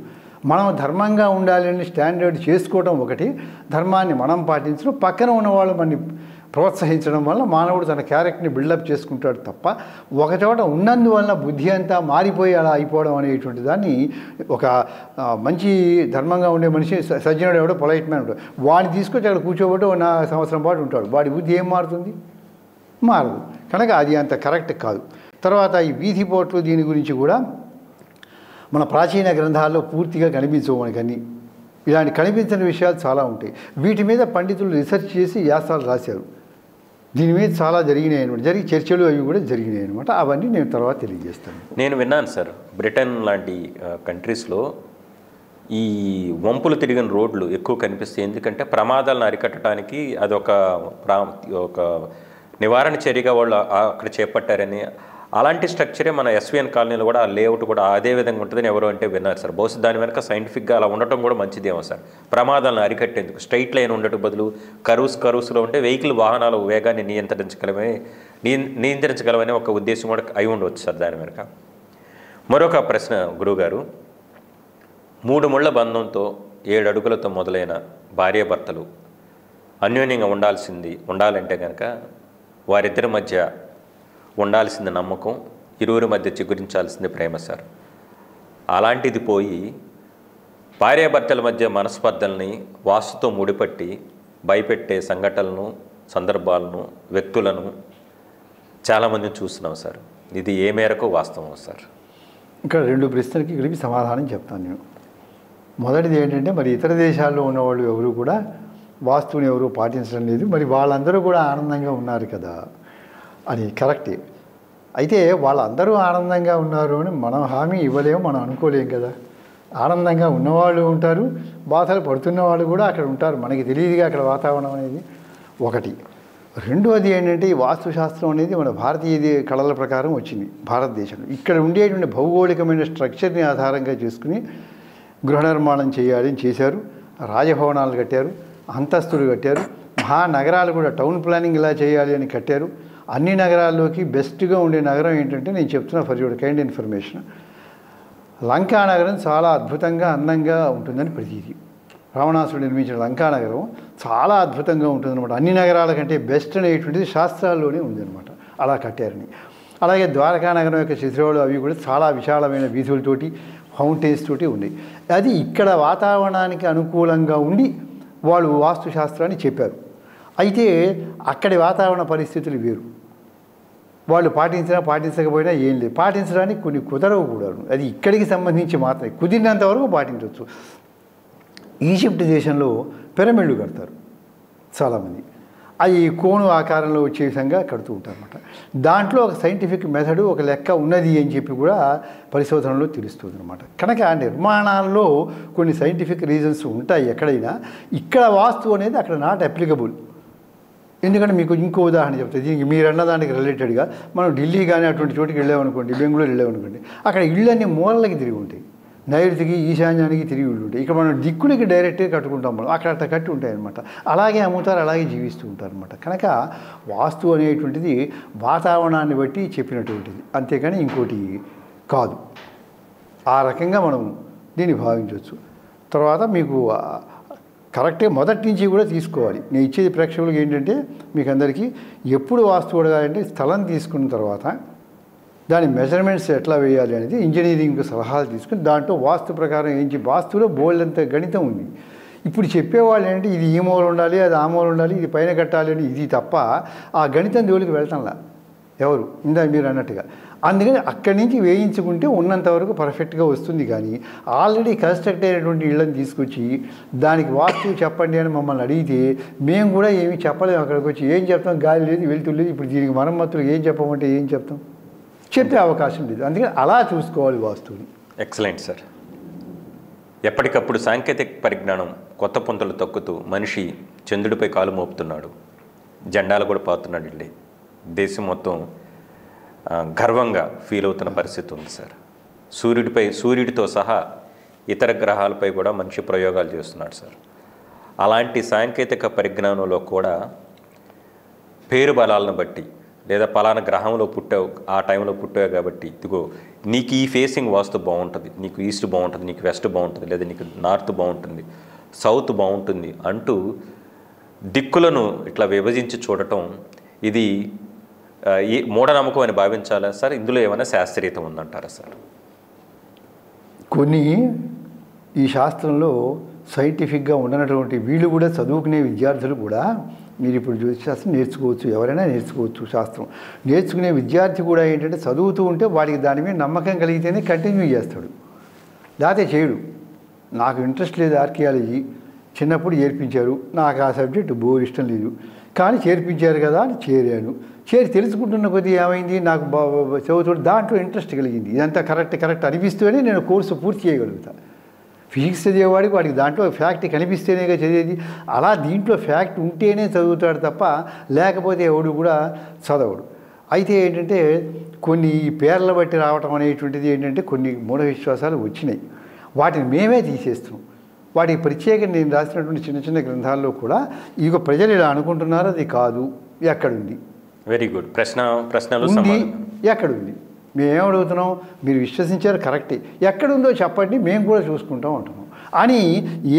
మనం ధర్మంగా ఉండాలని స్టాండర్డ్ చేసుకోవడం ఒకటి, ధర్మాన్ని మనం పాటించడం, పక్కన ఉన్నవాళ్ళు మనని ప్రోత్సహించడం వల్ల మానవుడు తన క్యారెక్టర్ని బిల్డప్ చేసుకుంటాడు తప్ప ఒకచోట ఉన్నందువల్ల బుద్ధి అంతా మారిపోయి అలా అయిపోవడం అనేటువంటి దాన్ని ఒక మంచి ధర్మంగా ఉండే మనిషి సజ్జనుడు ఎవడో పొలైట్ మ్యాన్ ఉంటాడు, వాడిని తీసుకొచ్చి అక్కడ కూర్చోబెట్టి నా సంవత్సరం పాటు ఉంటాడు, వాడి బుద్ధి ఏం మారుతుంది? మారదు. కనుక అది అంత కరెక్ట్ కాదు. తర్వాత ఈ వీధి పోట్లు దీని గురించి కూడా మన ప్రాచీన గ్రంథాల్లో పూర్తిగా కనిపించవు మనకన్నీ. ఇలాంటి కనిపించని విషయాలు చాలా ఉంటాయి. వీటి మీద పండితులు రీసెర్చ్ చేసి వ్యాసాలు రాశారు. దీని మీద చాలా జరిగినాయి అనమాట, చర్చలు అవి కూడా జరిగినాయి అనమాట. అవన్నీ నేను తర్వాత తెలియజేస్తాను. నేను విన్నాను సార్, బ్రిటన్ లాంటి కంట్రీస్లో ఈ వంపులు తిరిగిన రోడ్లు ఎక్కువ కనిపిస్తాయి. ఎందుకంటే ప్రమాదాలను అరికట్టడానికి అదొక నివారణ చర్యగా వాళ్ళు అక్కడ చేపట్టారని. అలాంటి స్ట్రక్చరే మన ఎస్విఎన్ కాలనీలో కూడా ఆ లేఅవుట్ కూడా అదే విధంగా ఉంటుందని ఎవరు అంటే విన్నారు సార్. బహుశా దాని వెనక సైంటిఫిక్గా అలా ఉండటం కూడా మంచిదేమో సార్, ప్రమాదాలను అరికట్టేందుకు. స్ట్రైట్ లైన్ ఉండటం బదులు కర్వ్స్లో ఉంటే వాహనాల వేగాన్ని నియంత్రించగలమనే ఒక ఉద్దేశం కూడా అయి ఉండవచ్చు సార్ దాని వెనక. మరొక ప్రశ్న గురువుగారు, 3 ముళ్ల బంధంతో 7 అడుగులతో మొదలైన భార్యాభర్తలు అన్యోన్యంగా ఉండాలంటే కనుక వారిద్దరి మధ్య ఉండాల్సింది నమ్మకం, ఇరువురి మధ్య చిగురించాల్సింది ప్రేమ సార్. అలాంటిది పోయి భార్యాభర్తల మధ్య మనస్పర్ధల్ని వాస్తుతో ముడిపట్టి భయపెట్టే సంఘటనలను, సందర్భాలను, వ్యక్తులను చాలామందిని చూస్తున్నాం సార్. ఇది ఏ మేరకు వాస్తవం సార్? ఇక్కడ 2 ప్రశ్నలకి కలిపి సమాధానం చెప్తాను నేను. మొదటిది ఏంటంటే, మరి ఇతర దేశాల్లో ఉన్నవాళ్ళు ఎవరు కూడా వాస్తువుని ఎవరు పాటించడం లేదు, మరి వాళ్ళందరూ కూడా ఆనందంగా ఉన్నారు కదా అని. కరెక్టే. అయితే వాళ్ళందరూ ఆనందంగా ఉన్నారు అని మనం హామీ ఇవ్వలేము, మనం అనుకోలేం కదా. ఆనందంగా ఉన్నవాళ్ళు ఉంటారు, బాధలు పడుతున్న వాళ్ళు కూడా అక్కడ ఉంటారు, మనకి తెలియదుగా అక్కడ వాతావరణం అనేది ఒకటి. రెండోది ఏంటంటే, ఈ వాస్తుశాస్త్రం అనేది మన భారతీయ కళల ప్రకారం వచ్చింది భారతదేశంలో. ఇక్కడ ఉండేటువంటి భౌగోళికమైన స్ట్రక్చర్ని ఆధారంగా చేసుకుని గృహ నిర్మాణం చేయాలి అని చేశారు. రాజభవనాలు కట్టారు, అంతస్తులు కట్టారు, మహానగరాలు కూడా టౌన్ ప్లానింగ్ ఇలా చేయాలి అని కట్టారు. అన్ని నగరాల్లోకి బెస్ట్గా ఉండే నగరం ఏంటంటే, నేను చెప్తున్నా for your kind information, Lanka నగరం చాలా అద్భుతంగా అందంగా ఉంటుందని ప్రతీది. రావణాసుడు నిర్మించిన లంకా నగరం చాలా అద్భుతంగా ఉంటుందన్నమాట. అన్ని నగరాల కంటే బెస్ట్ అనేటువంటిది శాస్త్రాల్లోనే ఉందన్నమాట, అలా కట్టారని. అలాగే ద్వారకా నగరం యొక్క చిత్రాలు అవి కూడా చాలా విశాలమైన వీధులతోటి, ఫౌంటైన్స్ తోటి ఉన్నాయి. అది ఇక్కడ వాతావరణానికి అనుకూలంగా ఉండి వాళ్ళు వాస్తుశాస్త్రాన్ని చెప్పారు. అయితే అక్కడి వాతావరణ పరిస్థితులు వేరు, వాళ్ళు పాటించకపోయినా ఏం లేదు, పాటించడానికి కొన్ని కుదరవు కూడా. అది ఇక్కడికి సంబంధించి మాత్రమే, కుదిరినంత వరకు పాటించవచ్చు. ఈజిప్ట్ దేశంలో పిరమిడ్లు కడతారు చాలామంది, అవి కోణు ఆకారంలో వచ్చే విధంగా కడుతూ ఉంటారన్నమాట. దాంట్లో ఒక సైంటిఫిక్ మెథడు, ఒక లెక్క ఉన్నది అని చెప్పి కూడా పరిశోధనలో తెలుస్తుంది అనమాట. కనుక నిర్మాణాల్లో కొన్ని సైంటిఫిక్ రీజన్స్ ఉంటాయి ఎక్కడైనా. ఇక్కడ వాస్తు అనేది అక్కడ నాట్ అప్లికబుల్. ఎందుకంటే మీకు ఇంకో ఉదాహరణ చెప్తాను, దీనికి మీరు అన్నదానికి రిలేటెడ్గా మనం ఢిల్లీ కానీ అటువంటి చోటుకి వెళ్ళామనుకోండి, బెంగళూరు వెళ్ళామనుకోండి, అక్కడ ఇళ్ళన్నీ మూలలకి తిరిగి ఉంటాయి, నైరుతికి ఈశాన్యానికి తిరిగి ఇళ్ళు ఉంటాయి. ఇక్కడ మనం దిక్కులకి డైరెక్ట్గా కట్టుకుంటాం, మనం అక్కడ అట్లా కట్టి ఉంటాయి అనమాట. అలాగే అమ్ముతారు, అలాగే జీవిస్తూ ఉంటారు అనమాట. కనుక వాస్తు అనేటువంటిది వాతావరణాన్ని బట్టి చెప్పినటువంటిది, అంతేకాని ఇంకోటి కాదు. ఆ రకంగా మనం దీన్ని భావించవచ్చు. తర్వాత మీకు కరెక్టే, మొదటి నుంచి కూడా తీసుకోవాలి. నేను ఇచ్చేది ప్రేక్షకులకు ఏంటంటే, మీకు అందరికీ ఎప్పుడు వాస్తు అడగాలంటే, స్థలం తీసుకున్న తర్వాత దాని మెజర్మెంట్స్ ఎట్లా వేయాలి అనేది ఇంజనీరింగ్ సలహాలు తీసుకుని దాంట్లో వాస్తు ప్రకారం వాస్తులో బోల్డ్ అంత గణితం ఉంది. ఇప్పుడు చెప్పేవాళ్ళు ఏంటంటే, ఇది ఈ మూల ఉండాలి, అది ఆ మూల ఉండాలి, ఇది పైన కట్టాలి అని, ఇది తప్ప ఆ గణితం జోలికి వెళ్తాంలా ఎవరు, ఇందా మీరు అన్నట్టుగా. అందుకని అక్కడి నుంచి వేయించుకుంటే ఉన్నంతవరకు పర్ఫెక్ట్గా వస్తుంది. కానీ ఆల్రెడీ కన్స్ట్రక్ట్ అయినటువంటి ఇళ్ళని తీసుకొచ్చి దానికి వాస్తు చెప్పండి అని మమ్మల్ని అడిగితే మేము కూడా ఏమీ చెప్పలేము. అక్కడికి వచ్చి ఏం చెప్తాం, గాలి లేదు, వెళ్తురు లేదు, ఇప్పుడు దీనికి మరమ్మతులు ఏం చెప్పమంటే ఏం చెప్తాం, చెప్పే అవకాశం లేదు. అందుకని అలా చూసుకోవాలి వాస్తువుని. Excellent sir. ఎప్పటికప్పుడు సాంకేతిక పరిజ్ఞానం కొత్త పుంతలు తొక్కుతూ మనిషి చంద్రుడిపై కాలు మోపుతున్నాడు, జెండాలు కూడా పాతున్నాడు వెళ్ళి. దేశం మొత్తం గర్వంగా ఫీల్ అవుతున్న పరిస్థితి ఉంది సార్. సూర్యుడితో సహా ఇతర గ్రహాలపై కూడా మనిషి ప్రయోగాలు చేస్తున్నాడు సార్. అలాంటి సాంకేతిక పరిజ్ఞానంలో కూడా పేరు బలాలను బట్టి, లేదా పలానా గ్రహంలో పుట్టావు, ఆ టైంలో పుట్టావు కాబట్టి ఇదిగో నీకు ఈ ఫేసింగ్ వాస్తు బాగుంటుంది, నీకు ఈస్ట్ బాగుంటుంది, నీకు వెస్ట్ బాగుంటుంది, లేదా నీకు నార్త్ బాగుంటుంది, సౌత్ బాగుంటుంది అంటూ దిక్కులను ఇట్లా విభజించి చూడటం, ఇది ఈ మూఢనమ్మకం అని భావించాలా సార్? ఇందులో ఏమైనా శాస్త్రీయత ఉందంటారా సార్? కొన్ని ఈ శాస్త్రంలో సైంటిఫిక్గా ఉండనటువంటి వీళ్ళు కూడా చదువుకునే విద్యార్థులు కూడా, మీరు ఇప్పుడు జ్యోతిశాస్త్రం నేర్చుకోవచ్చు, ఎవరైనా నేర్చుకోవచ్చు. శాస్త్రం నేర్చుకునే విద్యార్థి కూడా ఏంటంటే చదువుతూ ఉంటే వాడికి దాని మీద నమ్మకం కలిగితేనే కంటిన్యూ చేస్తాడు, లేకపోతే చేయడు. నాకు ఇంట్రెస్ట్ లేదు ఆర్కియాలజీ, చిన్నప్పుడు చేర్పించారు, నాకు ఆ సబ్జెక్టు బోర్ ఇష్టం లేదు, కానీ చేర్పించారు కదా అని చేరాను. తెలుసుకుంటున్న కొద్దీ ఏమైంది, నాకు చదువుతాడు దాంట్లో ఇంట్రెస్ట్ కలిగింది. ఇదంతా కరెక్ట్ అనిపిస్తేనే నేను కోర్సు పూర్తి చేయగలుగుతాను. ఫిజిక్స్ చదివేవాడికి వాడికి దాంట్లో ఫ్యాక్ట్ కనిపిస్తేనేగా చదివేది. అలా దీంట్లో ఫ్యాక్ట్ ఉంటేనే చదువుతాడు తప్ప లేకపోతే ఎవడు కూడా చదవడు. అయితే ఏంటంటే కొన్ని పేర్ల బట్టి రావటం అనేటువంటిది ఏంటంటే కొన్ని మూఢ విశ్వాసాలు వచ్చినాయి, వాటిని మేమే తీసేస్తున్నాం. వాటికి ప్రత్యేకంగా నేను రాసినటువంటి చిన్న గ్రంథాల్లో కూడా ఇక ప్రజలు ఇలా అనుకుంటున్నారు, అది కాదు, ఎక్కడుంది? Very good. ప్రశ్నలు ఉంది, ఎక్కడుంది? మేమేం అడుగుతున్నాం, మీరు విశ్వసించారు కరెక్టే, ఎక్కడుందో చెప్పండి, మేము కూడా చూసుకుంటాం అంటున్నాం. అని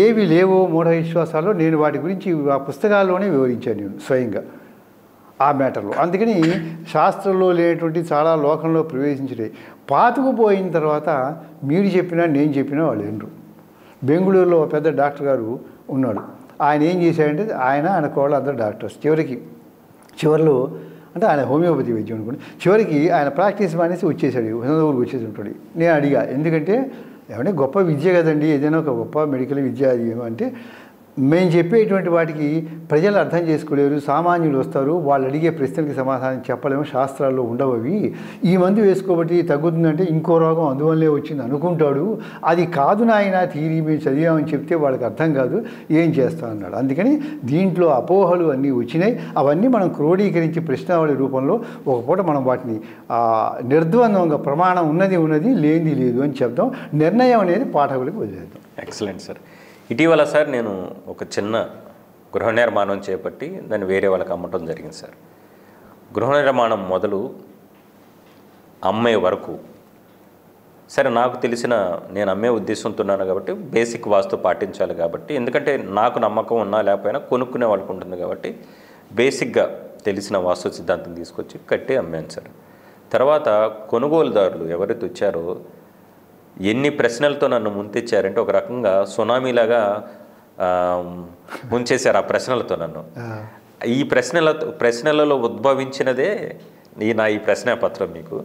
ఏవి లేవో మూఢ విశ్వాసాల్లో నేను వాటి గురించి ఆ పుస్తకాల్లోనే వివరించాను నేను స్వయంగా ఆ మ్యాటర్లో. అందుకని శాస్త్రంలో లేనటువంటి చాలా లోకంలో ప్రవేశించినాయి. పాతుకుపోయిన తర్వాత మీరు చెప్పినా నేను చెప్పినా వాళ్ళు వినరు. బెంగళూరులో పెద్ద డాక్టర్ గారు ఉన్నాడు. ఆయన ఏం చేశాడంటే ఆయన కోళ్ళు అందరూ డాక్టర్స్. చివరిలో అంటే ఆయన హోమియోపతి వైద్యం అనుకోండి, చివరికి ఆయన ప్రాక్టీస్ మానేసి వచ్చేసాడు, ఊరికి వచ్చేసి ఉంటాడు. నేను అడిగా, ఎందుకంటే ఏమంటే గొప్ప విద్య కదండి, ఏదైనా ఒక గొప్ప మెడికల్ విద్య అది ఏమంటే మేము చెప్పేటువంటి వాటికి ప్రజలు అర్థం చేసుకోలేరు, సామాన్యులు వస్తారు, వాళ్ళు అడిగే ప్రశ్నలకి సమాధానం చెప్పలేము, శాస్త్రాల్లో ఉండవు అవి. ఈ మందు వేసుకోబట్టి తగ్గుతుందంటే ఇంకో రోగం అందువల్లే వచ్చింది అనుకుంటాడు, అది కాదు నాయన థియరీ మేము చదివామని చెప్తే వాళ్ళకి అర్థం కాదు, ఏం చేస్తాం అన్నాడు. అందుకని దీంట్లో అపోహలు అన్నీ వచ్చినాయి, అవన్నీ మనం క్రోడీకరించి ప్రశ్నావళి రూపంలో ఒక పూట మనం వాటిని నిర్ద్వంద్వంగా ప్రమాణం ఉన్నది లేనిది లేదు అని చెప్తాం. నిర్ణయం అనేది పాఠకులకు వదిలేద్దాం. Excellent sir. ఇటీవల సార్ నేను ఒక చిన్న గృహ నిర్మాణం చేపట్టి దాన్ని వేరే వాళ్ళకి అమ్మటం జరిగింది సార్. గృహ నిర్మాణం మొదలు అమ్మే వరకు సరే నాకు తెలిసిన నేను అమ్మే ఉద్దేశంతో ఉన్నాను కాబట్టి బేసిక్ వాస్తు పాటించాలి కాబట్టి, ఎందుకంటే నాకు నమ్మకం ఉన్నా లేకపోయినా కొనుక్కునే వాళ్ళకు ఉంటుంది కాబట్టి బేసిక్గా తెలిసిన వాస్తు సిద్ధాంతం తీసుకొచ్చి కట్టి అమ్మాను సార్. తర్వాత కొనుగోలుదారులు ఎవరైతే వచ్చారో ఎన్ని ప్రశ్నలతో నన్ను ముంచెచ్చారంటే ఒక రకంగా సునామీలాగా ముంచేశారు ఆ ప్రశ్నలతో నన్ను. ఈ ప్రశ్నలలో ఉద్భవించినదే ఈ ప్రశ్నాపత్రం మీకు.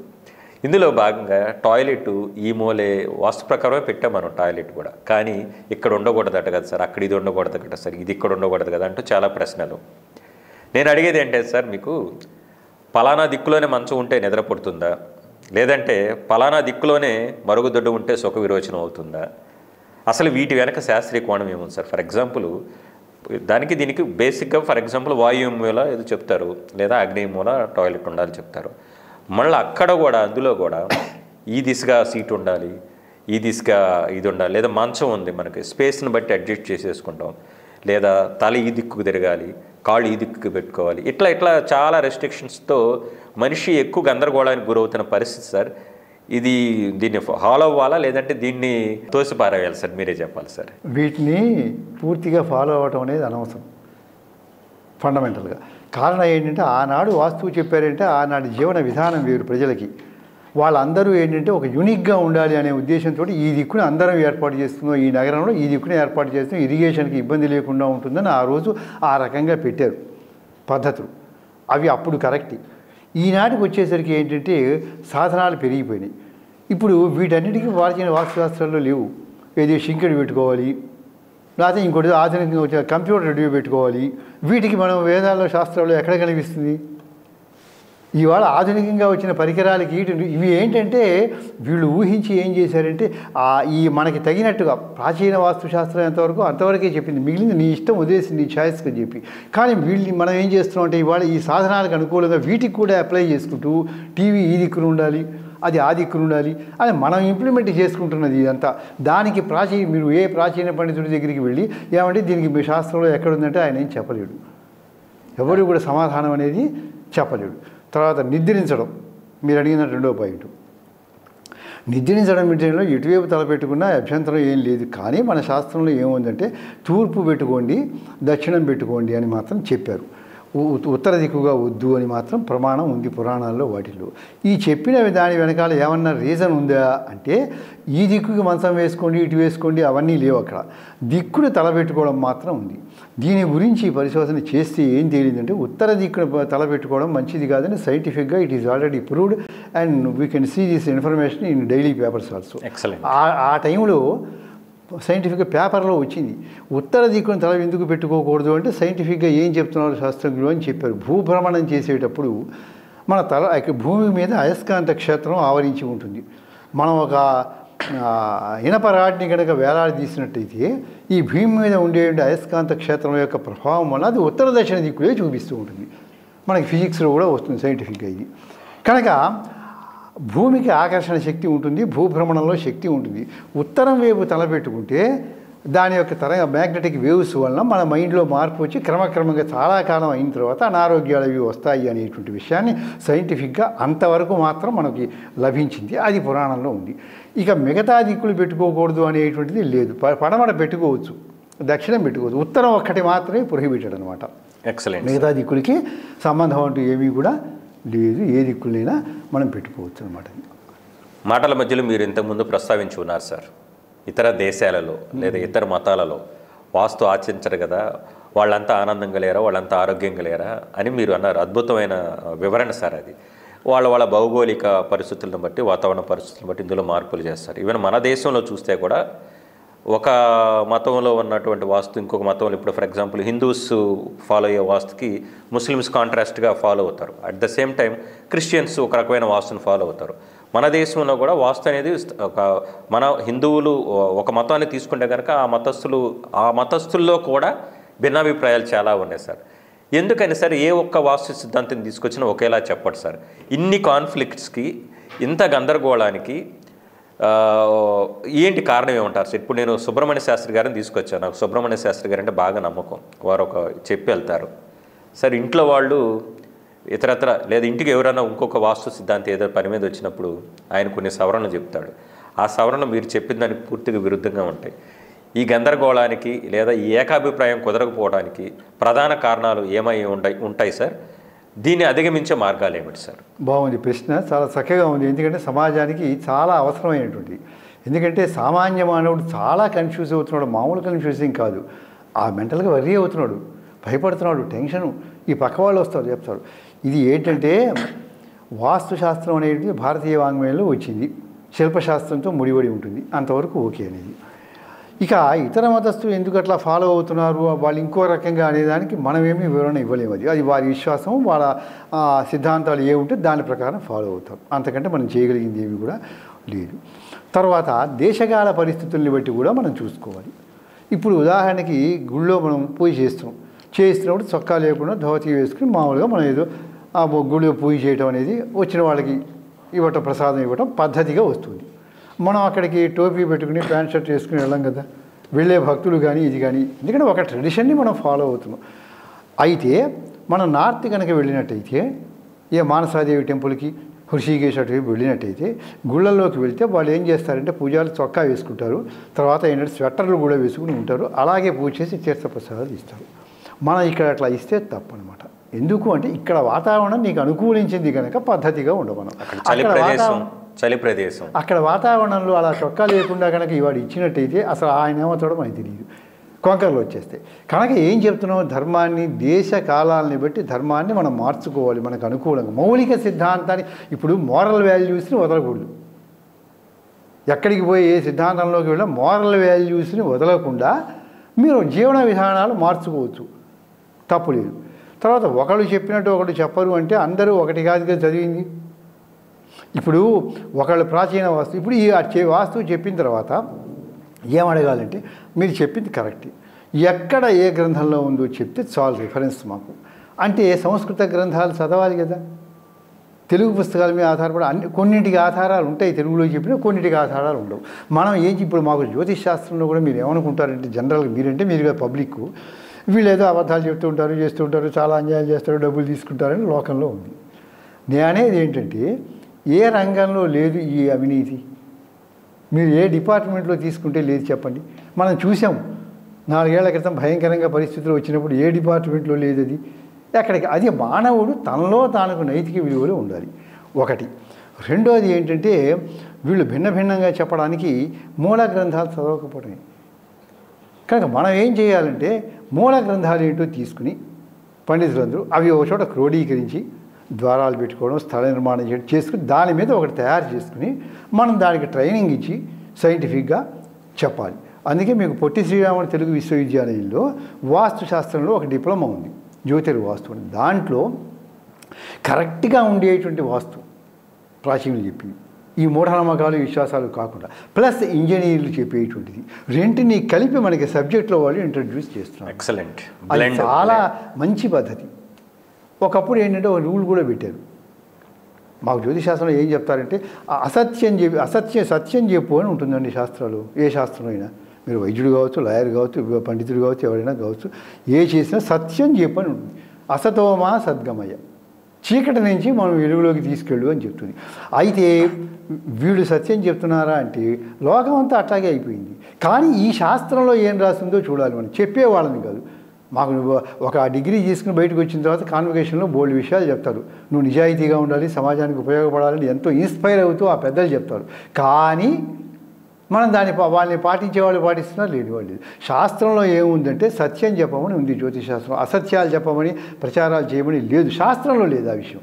ఇందులో భాగంగా టాయిలెట్ ఈ మూలే వాస్తు ప్రకారమే పెట్టాం మనం టాయిలెట్ కూడా, కానీ ఇక్కడ ఉండకూడదట కదా సార్, అక్కడ ఇది ఉండకూడదు కదా సార్, ఇది ఇక్కడ ఉండకూడదు కదా అంటూ చాలా ప్రశ్నలు. నేను అడిగేది ఏంటంటే సార్, మీకు పలానా దిక్కులోనే మంచం ఉంటే నిద్ర పడుతుందా, లేదంటే పలానా దిక్కులోనే మరుగుదొడ్డు ఉంటే సుఖ విరోచనం అవుతుందా? అసలు వీటి వెనక శాస్త్రీయ కోణం ఏముంది సార్? ఫర్ ఎగ్జాంపుల్ దీనికి బేసిక్గా ఫర్ ఎగ్జాంపుల్ వాయు మూల ఏదో చెప్తారు, లేదా అగ్ని మూల టాయిలెట్ ఉండాలి చెప్తారు. మళ్ళీ అక్కడ కూడా అందులో కూడా ఈ దిశగా సీట్ ఉండాలి, ఈ దిశగా ఇది ఉండాలి, లేదా మంచం ఉంది మనకి స్పేస్ని బట్టి అడ్జస్ట్ చేసేసుకుంటాం, లేదా తల ఈ దిక్కుకు తిరగాలి, కాళ్ళు ఈ దిక్కుకు పెట్టుకోవాలి, ఇట్లా చాలా రెస్ట్రిక్షన్స్తో మనిషి ఎక్కువ గందరగోళానికి గురవుతున్న పరిస్థితి సార్. దీన్ని ఫాలో అవ్వాలా లేదంటే దీన్ని తోసిపారేయాలి సార్? మీరే చెప్పాలి సార్. వీటిని పూర్తిగా ఫాలో అవ్వటం అనేది అనవసరం ఫండమెంటల్గా. కారణం ఏంటంటే ఆనాడు వాస్తువు చెప్పారంటే ఆనాడు జీవన విధానం వేరు ప్రజలకి. వాళ్ళందరూ ఏంటంటే ఒక యూనిక్గా ఉండాలి అనే ఉద్దేశంతో ఈ దిక్కుని అందరం ఏర్పాటు చేస్తున్నాం, ఈ నగరంలో ఈ దిక్కుని ఏర్పాటు చేస్తున్నాం, ఇరిగేషన్కి ఇబ్బంది లేకుండా ఉంటుందని ఆ రోజు ఆ రకంగా పెట్టారు పద్ధతులు. అవి అప్పుడు కరెక్ట్. ఈనాటికి వచ్చేసరికి ఏంటంటే సాధనాలు పెరిగిపోయినాయి. ఇప్పుడు వీటన్నిటికీ వాల్చిన వాస్తుశాస్త్రాల్లో లేవు. ఏది షింకెడు పెట్టుకోవాలి, లేకపోతే ఇంకోటి ఆధునికంగా వచ్చే కంప్యూటర్ రెడీ పెట్టుకోవాలి. వీటికి మనం వేదాల్లో శాస్త్రాల్లో ఎక్కడ కనిపిస్తుంది? ఇవాళ ఆధునికంగా వచ్చిన పరికరాలకి ఇవి ఏంటంటే వీళ్ళు ఊహించి ఏం చేశారంటే ఈ మనకి తగినట్టుగా ప్రాచీన వాస్తుశాస్త్రం ఎంతవరకు అంతవరకే చెప్పింది, మిగిలింది నీ ఇష్టం వదిలేసి నీ ఛాయిస్గా చెప్పి. కానీ వీళ్ళని మనం ఏం చేస్తున్నాం అంటే ఇవాళ ఈ సాధనాలకు అనుకూలంగా వీటికి కూడా అప్లై చేసుకుంటూ టీవీ ఈ దిక్కున ఉండాలి, అది ఆ దిక్కున ఉండాలి అని మనం ఇంప్లిమెంట్ చేసుకుంటున్నది ఇదంతా. దానికి మీరు ఏ ప్రాచీన పండితుడి దగ్గరికి వెళ్ళి ఏమంటే దీనికి మీ శాస్త్రంలో ఎక్కడుందంటే ఆయన ఏం చెప్పలేడు, ఎవరు కూడా సమాధానం అనేది చెప్పలేడు. తర్వాత నిద్రించడం, మీరు అడిగిన రెండో పాయింట్. నిద్రించడం విషయంలో ఎటువైపు తలపెట్టుకున్నా అభ్యంతరం ఏం లేదు. కానీ మన శాస్త్రంలో ఏముందంటే తూర్పు పెట్టుకోండి, దక్షిణం పెట్టుకోండి అని మాత్రం చెప్పారు. ఉత్తర దిక్కుగా వద్దు అని మాత్రం ప్రమాణం ఉంది పురాణాల్లో వాటిల్లో. ఈ చెప్పిన దాని వెనకాల ఏమన్నా రీజన్ ఉందా అంటే ఈ దిక్కుకి మంచం వేసుకోండి, ఇటు వేసుకోండి అవన్నీ లేవు. అక్కడ దిక్కును తలపెట్టుకోవడం మాత్రం ఉంది. దీని గురించి పరిశోధన చేస్తే ఏం తేలిందంటే ఉత్తర దిక్కును తలపెట్టుకోవడం మంచిది కాదని సైంటిఫిక్గా it is already proved and we can see this information in daily papers also. ఆ టైంలో సైంటిఫిక్గా పేపర్లో వచ్చింది. ఉత్తర దిక్కును తల ఎందుకు పెట్టుకోకూడదు అంటే సైంటిఫిక్గా ఏం చెప్తున్నారు శాస్త్రజ్ఞులు అని చెప్పారు. భూభ్రమణం చేసేటప్పుడు మన భూమి మీద అయస్కాంత క్షేత్రం ఆవరించి ఉంటుంది. మనం ఒక ఇనప రాడ్ని కనుక వేలాడదీసినట్టయితే ఈ భూమి మీద ఉండే అయస్కాంత క్షేత్రం యొక్క ప్రభావం వల్ల అది ఉత్తర దక్షిణ దిక్కులే చూపిస్తూ ఉంటుంది. మనకి ఫిజిక్స్లో కూడా వస్తుంది సైంటిఫిక్గా ఇది. కనుక భూమికి ఆకర్షణ శక్తి ఉంటుంది, భూభ్రమణంలో శక్తి ఉంటుంది. ఉత్తరం వైపు తలపెట్టుకుంటే దాని యొక్క మ్యాగ్నెటిక్ వేవ్స్ వలన మన మైండ్లో మార్పు వచ్చి క్రమక్రమంగా చాలా కాలం అయిన తర్వాత అనారోగ్యాలు అవి వస్తాయి అనేటువంటి విషయాన్ని సైంటిఫిక్గా అంతవరకు మాత్రం మనకి లభించింది. అది పురాణంలో ఉంది. ఇక మిగతా దిక్కులు పెట్టుకోకూడదు అనేటువంటిది లేదు. పడమట పెట్టుకోవచ్చు, దక్షిణం పెట్టుకోవచ్చు, ఉత్తరం ఒక్కటి మాత్రమే ప్రొహిబిటెడ్ అనమాట. ఎక్సలెంట్. మిగతా దిక్కులకి సంబంధం అంటూ ఏమీ కూడా లేదు, ఏ దిక్కులైనా మనం పెట్టుకోవచ్చు అనమాట. మాటల మధ్యలో మీరు ఇంతకుముందు ప్రస్తావించి ఉన్నారు సార్, ఇతర దేశాలలో లేదా ఇతర మతాలలో వాస్తు ఆచరించరు కదా, వాళ్ళంతా ఆనందంగా లేరా, వాళ్ళంతా ఆరోగ్యంగా లేరా అని మీరు అన్నారు. అద్భుతమైన వివరణ సార్ అది. వాళ్ళ భౌగోళిక పరిస్థితులను బట్టి, వాతావరణ పరిస్థితులను బట్టి ఇందులో మార్పులు చేస్తారు. ఈవెన్ మన దేశంలో చూస్తే కూడా ఒక మతంలో ఉన్నటువంటి వాస్తు ఇంకొక మతంలో, ఇప్పుడు ఫర్ ఎగ్జాంపుల్ హిందూస్ ఫాలో అయ్యే వాస్తుకి ముస్లిమ్స్ కాంట్రాస్ట్గా ఫాలో అవుతారు. At the same time Christians ఒక రకమైన వాస్తుని ఫాలో అవుతారు. మన దేశంలో కూడా వాస్తు అనేది మన హిందువులు ఒక మతాన్ని తీసుకుంటే కనుక ఆ మతస్థుల్లో కూడా భిన్నాభిప్రాయాలు చాలా ఉన్నాయి సార్. ఎందుకని సార్ ఏ ఒక్క వాస్తు సిద్ధాంతం తీసుకొచ్చినా ఒకేలా చెప్పడు సార్. ఇన్ని కాన్ఫ్లిక్ట్స్కి, ఇంత గందరగోళానికి ఏంటి కారణం ఏమంటారు సార్? ఇప్పుడు నేను సుబ్రహ్మణ్య శాస్త్రి గారిని తీసుకొచ్చాను. నాకు సుబ్రహ్మణ్య శాస్త్రి గారు అంటే బాగా నమ్మకం. వారు చెప్పి వెళ్తారు సార్. ఇంట్లో వాళ్ళు ఇతరత్ర లేదా ఇంటికి ఎవరైనా ఇంకొక వాస్తు సిద్ధాంతం ఏదో పని మీద వచ్చినప్పుడు ఆయన కొన్ని సవరణలు చెప్తాడు. ఆ సవరణలు మీరు చెప్పిన దానికి పూర్తిగా విరుద్ధంగా ఉంటాయి. ఈ గందరగోళానికి లేదా ఈ ఏకాభిప్రాయం కుదరకపోవడానికి ప్రధాన కారణాలు ఏమై ఉంటాయి సార్? దీన్ని అధిగమించే మార్గాలు ఏమిటి సార్? బాగుంది ప్రశ్న, చాలా చక్కగా ఉంది. ఎందుకంటే సమాజానికి చాలా అవసరమైనటువంటి, ఎందుకంటే సామాన్య మానవుడు చాలా కన్ఫ్యూజ్ అవుతున్నాడు. మామూలు కన్ఫ్యూజింగ్ కాదు, ఆ మెంటల్గా వర్రీ అవుతున్నాడు, భయపడుతున్నాడు, టెన్షను. ఈ పక్క వాళ్ళు వస్తారు చెప్తారు. ఇది ఏంటంటే వాస్తుశాస్త్రం అనేది భారతీయ వాంగ్మయంలో వచ్చింది, శిల్పశాస్త్రంతో ముడిపడి ఉంటుంది, అంతవరకు ఓకే అనేది. ఇక ఇతర మతస్థులు ఎందుకు అట్లా ఫాలో అవుతున్నారు, వాళ్ళు ఇంకో రకంగా అనేదానికి మనమేమీ వివరణ ఇవ్వలేము. అది వారి విశ్వాసం, వాళ్ళ సిద్ధాంతాలు ఏముంటే దాని ప్రకారం ఫాలో అవుతారు. అంతకంటే మనం చేయగలిగింది ఏమి కూడా లేదు. తర్వాత దేశకాల పరిస్థితుల్ని బట్టి కూడా మనం చూసుకోవాలి. ఇప్పుడు ఉదాహరణకి గుళ్ళో మనం పూజ చేస్తున్నప్పుడు చొక్కా లేకుండా ధోతి వేసుకుని మామూలుగా మనం ఏదో ఆ గుళ్ళో పూజ చేయడం అనేది వచ్చిన వాళ్ళకి ఇవ్వటం, ప్రసాదం ఇవ్వటం పద్ధతిగా వస్తుంది. మనం అక్కడికి టోపీ పెట్టుకుని ప్యాంట్ షర్ట్ వేసుకుని వెళ్ళాం కదా, వెళ్ళే భక్తులు కానీ ఇది కానీ, ఎందుకంటే ఒక ట్రెడిషన్ని మనం ఫాలో అవుతున్నాం. అయితే మనం నార్త్ కనుక వెళ్ళినట్టయితే, ఏ మానసాదేవి టెంపుల్కి, హృషికేశ్ అటువైపు వెళ్ళినట్టయితే గుళ్ళల్లోకి వెళ్తే వాళ్ళు ఏం చేస్తారంటే పూజారులు చొక్కా వేసుకుంటారు, తర్వాత ఏంటంటే స్వెట్టర్లు కూడా వేసుకుని ఉంటారు, అలాగే పూజ చేసి తీర్థప్రసాదాలు ఇస్తారు. మనం ఇక్కడ అట్లా ఇస్తే తప్పనమాట. ఎందుకు అంటే ఇక్కడ వాతావరణం నీకు అనుకూలించింది కనుక పద్ధతిగా ఉండమనం. చలి ప్రదేశం, అక్కడ వాతావరణంలో అలా చొక్కా లేకుండా కనుక ఇవాడు ఇచ్చినట్టయితే అసలు ఆయన ఏమవుతాడో మనకు తెలియదు, కొంకర్లు వచ్చేస్తాయి. కనుక ఏం చెప్తున్నాం, ధర్మాన్ని, దేశ కాలాలని బట్టి ధర్మాన్ని మనం మార్చుకోవాలి మనకు అనుకూలంగా. మౌలిక సిద్ధాంతాన్ని, ఇప్పుడు మోరల్ వాల్యూస్ని వదలకూడదు. ఎక్కడికి పోయి ఏ సిద్ధాంతంలోకి వెళ్ళినా మోరల్ వాల్యూస్ని వదలకుండా మీరు జీవన విధానాలు మార్చుకోవచ్చు, తప్పు లేదు. తర్వాత ఒకళ్ళు చెప్పినట్టు ఒకళ్ళు చెప్పరు అంటే అందరూ ఒకటి కాదుగా చదివింది. ఇప్పుడు ఒకళ్ళు ప్రాచీన వాస్తు, ఇప్పుడు ఈ వాస్తువు చెప్పిన తర్వాత ఏం అడగాలంటే మీరు చెప్పింది కరెక్ట్, ఎక్కడ ఏ గ్రంథంలో ఉందో చెప్తే చాలు రిఫరెన్స్ మాకు. అంటే సంస్కృత గ్రంథాలు చదవాలి కదా, తెలుగు పుస్తకాల మీద ఆధారపడి కొన్నింటికి ఆధారాలు ఉంటాయి, తెలుగులో చెప్పినా కొన్నింటికి ఆధారాలు ఉండవు. మనం ఇప్పుడు మాకు జ్యోతిష్ శాస్త్రంలో కూడా మీరు ఏమనుకుంటారంటే జనరల్గా మీరుగా పబ్లిక్ వీళ్ళు ఏదో అబద్ధాలు చెప్తూ ఉంటారు, చేస్తూ ఉంటారు, చాలా అన్యాయాలు చేస్తారు, డబ్బులు తీసుకుంటారని లోకంలో ఉంది. నేను అనేది ఏంటంటే ఏ రంగంలో లేదు ఈ అవినీతి? మీరు ఏ డిపార్ట్మెంట్లో తీసుకుంటే లేదు చెప్పండి. మనం చూసాం 4 ఏళ్ల క్రితం భయంకరంగా పరిస్థితులు వచ్చినప్పుడు ఏ డిపార్ట్మెంట్లో లేదు అది. ఎక్కడికి అది మానవుడు తనలో తానుకు నైతిక విలువలు ఉండాలి ఒకటి. రెండోది ఏంటంటే వీళ్ళు భిన్న భిన్నంగా చెప్పడానికి మూల గ్రంథాలు చదవకపోవడమే. కనుక మనం ఏం చేయాలంటే మూల గ్రంథాలు ఏంటో తీసుకుని పండితులందరూ అవి ఒక చోట క్రోడీకరించి ద్వారాలు పెట్టుకోవడం, స్థల నిర్మాణం చేసుకుని దాని మీద ఒకటి తయారు చేసుకుని మనం దానికి ట్రైనింగ్ ఇచ్చి సైంటిఫిక్గా చెప్పాలి. అందుకే మీకు పొట్టి శ్రీరాముడు తెలుగు విశ్వవిద్యాలయంలో వాస్తు శాస్త్రంలో ఒక డిప్లొమా ఉంది, జ్యోతిర్వాస్తు అని. దాంట్లో కరెక్ట్గా ఉండేటువంటి వాస్తు ప్రాచీనులు చెప్పింది, ఈ మూఢనమ్మకాలు విశ్వాసాలు కాకుండా ప్లస్ ఇంజనీర్లు చెప్పేటువంటిది, రెంటిని కలిపి మనకి సబ్జెక్ట్లో వాళ్ళు ఇంట్రడ్యూస్ చేస్తున్నారు. ఎక్సలెంట్. అది చాలా మంచి పద్ధతి. ఒకప్పుడు ఏంటంటే ఒక రూల్ కూడా పెట్టారు మాకు జ్యోతిశాస్త్రంలో. ఏం చెప్తారంటే సత్యం చెప్పు అని ఉంటుందండి శాస్త్రాలు. ఏ శాస్త్రం అయినా మీరు వైద్యుడు కావచ్చు, లాయర్ కావచ్చు, పండితుడు కావచ్చు, ఎవరైనా కావచ్చు, ఏ చేసినా సత్యం చెప్పు అని ఉంటుంది. అసతోమా సద్గమయ, చీకటి నుంచి మనం వెలుగులోకి తీసుకెళ్ళు అని చెప్తుంది. అయితే వీళ్ళు సత్యం చెప్తున్నారా అంటే లోకం అంతా అట్లాగే అయిపోయింది. కానీ ఈ శాస్త్రంలో ఏం రాసిందో చూడాలి మనం, చెప్పేవాళ్ళని కాదు. మాకు ఒక డిగ్రీ తీసుకుని బయటకు వచ్చిన తర్వాత కాన్వకేషన్లో బోల్డ్ విషయాలు చెప్తారు, నువ్వు నిజాయితీగా ఉండాలి, సమాజానికి ఉపయోగపడాలని ఎంతో ఇన్స్పైర్ అవుతూ ఆ పెద్దలు చెప్తారు. కానీ మనం వాళ్ళని పాటించే వాళ్ళు పాటిస్తున్నారు, లేని వాళ్ళు లేదు. శాస్త్రంలో ఏముందంటే సత్యం చెప్పమని ఉంది జ్యోతిషాస్త్రం, అసత్యాలు చెప్పమని ప్రచారాలు చేయమని లేదు, శాస్త్రంలో లేదు ఆ విషయం.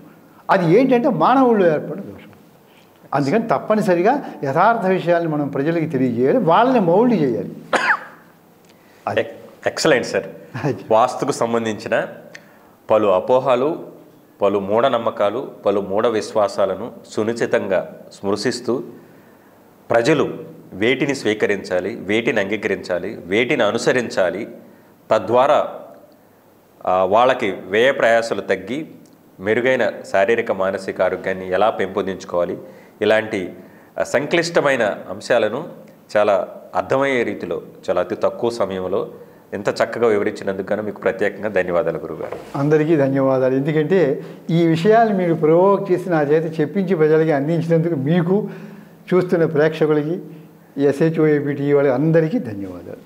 అది ఏంటంటే మానవుల్లో ఏర్పడిన దోషం. అందుకని తప్పనిసరిగా యథార్థ విషయాన్ని మనం ప్రజలకి తెలియజేయాలి, వాళ్ళని మౌల్డ్ చేయాలి. Excellent sir. వాస్తుకు సంబంధించిన పలు అపోహలు, పలు మూఢనమ్మకాలు, పలు మూఢ విశ్వాసాలను సునిశ్చితంగా స్మృశిస్తూ ప్రజలు వేటిని స్వీకరించాలి, వేటిని అంగీకరించాలి, వేటిని అనుసరించాలి, తద్వారా వాళ్ళకి వ్యయ ప్రయాసాలు తగ్గి మెరుగైన శారీరక మానసిక ఆరోగ్యాన్ని ఎలా పెంపొందించుకోవాలి, ఇలాంటి సంక్లిష్టమైన అంశాలను చాలా అర్థమయ్యే రీతిలో చాలా అతి తక్కువ సమయంలో ఎంత చక్కగా వివరించినందుకు గాను మీకు ప్రత్యేకంగా ధన్యవాదాలు గురుగారు. అందరికీ ధన్యవాదాలు. ఎందుకంటే ఈ విషయాలు మీరు ప్రవోక్ చేసి నా చేత చెప్పించి ప్రజలకి అందించినందుకు మీకు, చూస్తున్న ప్రేక్షకులకి, SHOAPT వాళ్ళకి అందరికీ ధన్యవాదాలు.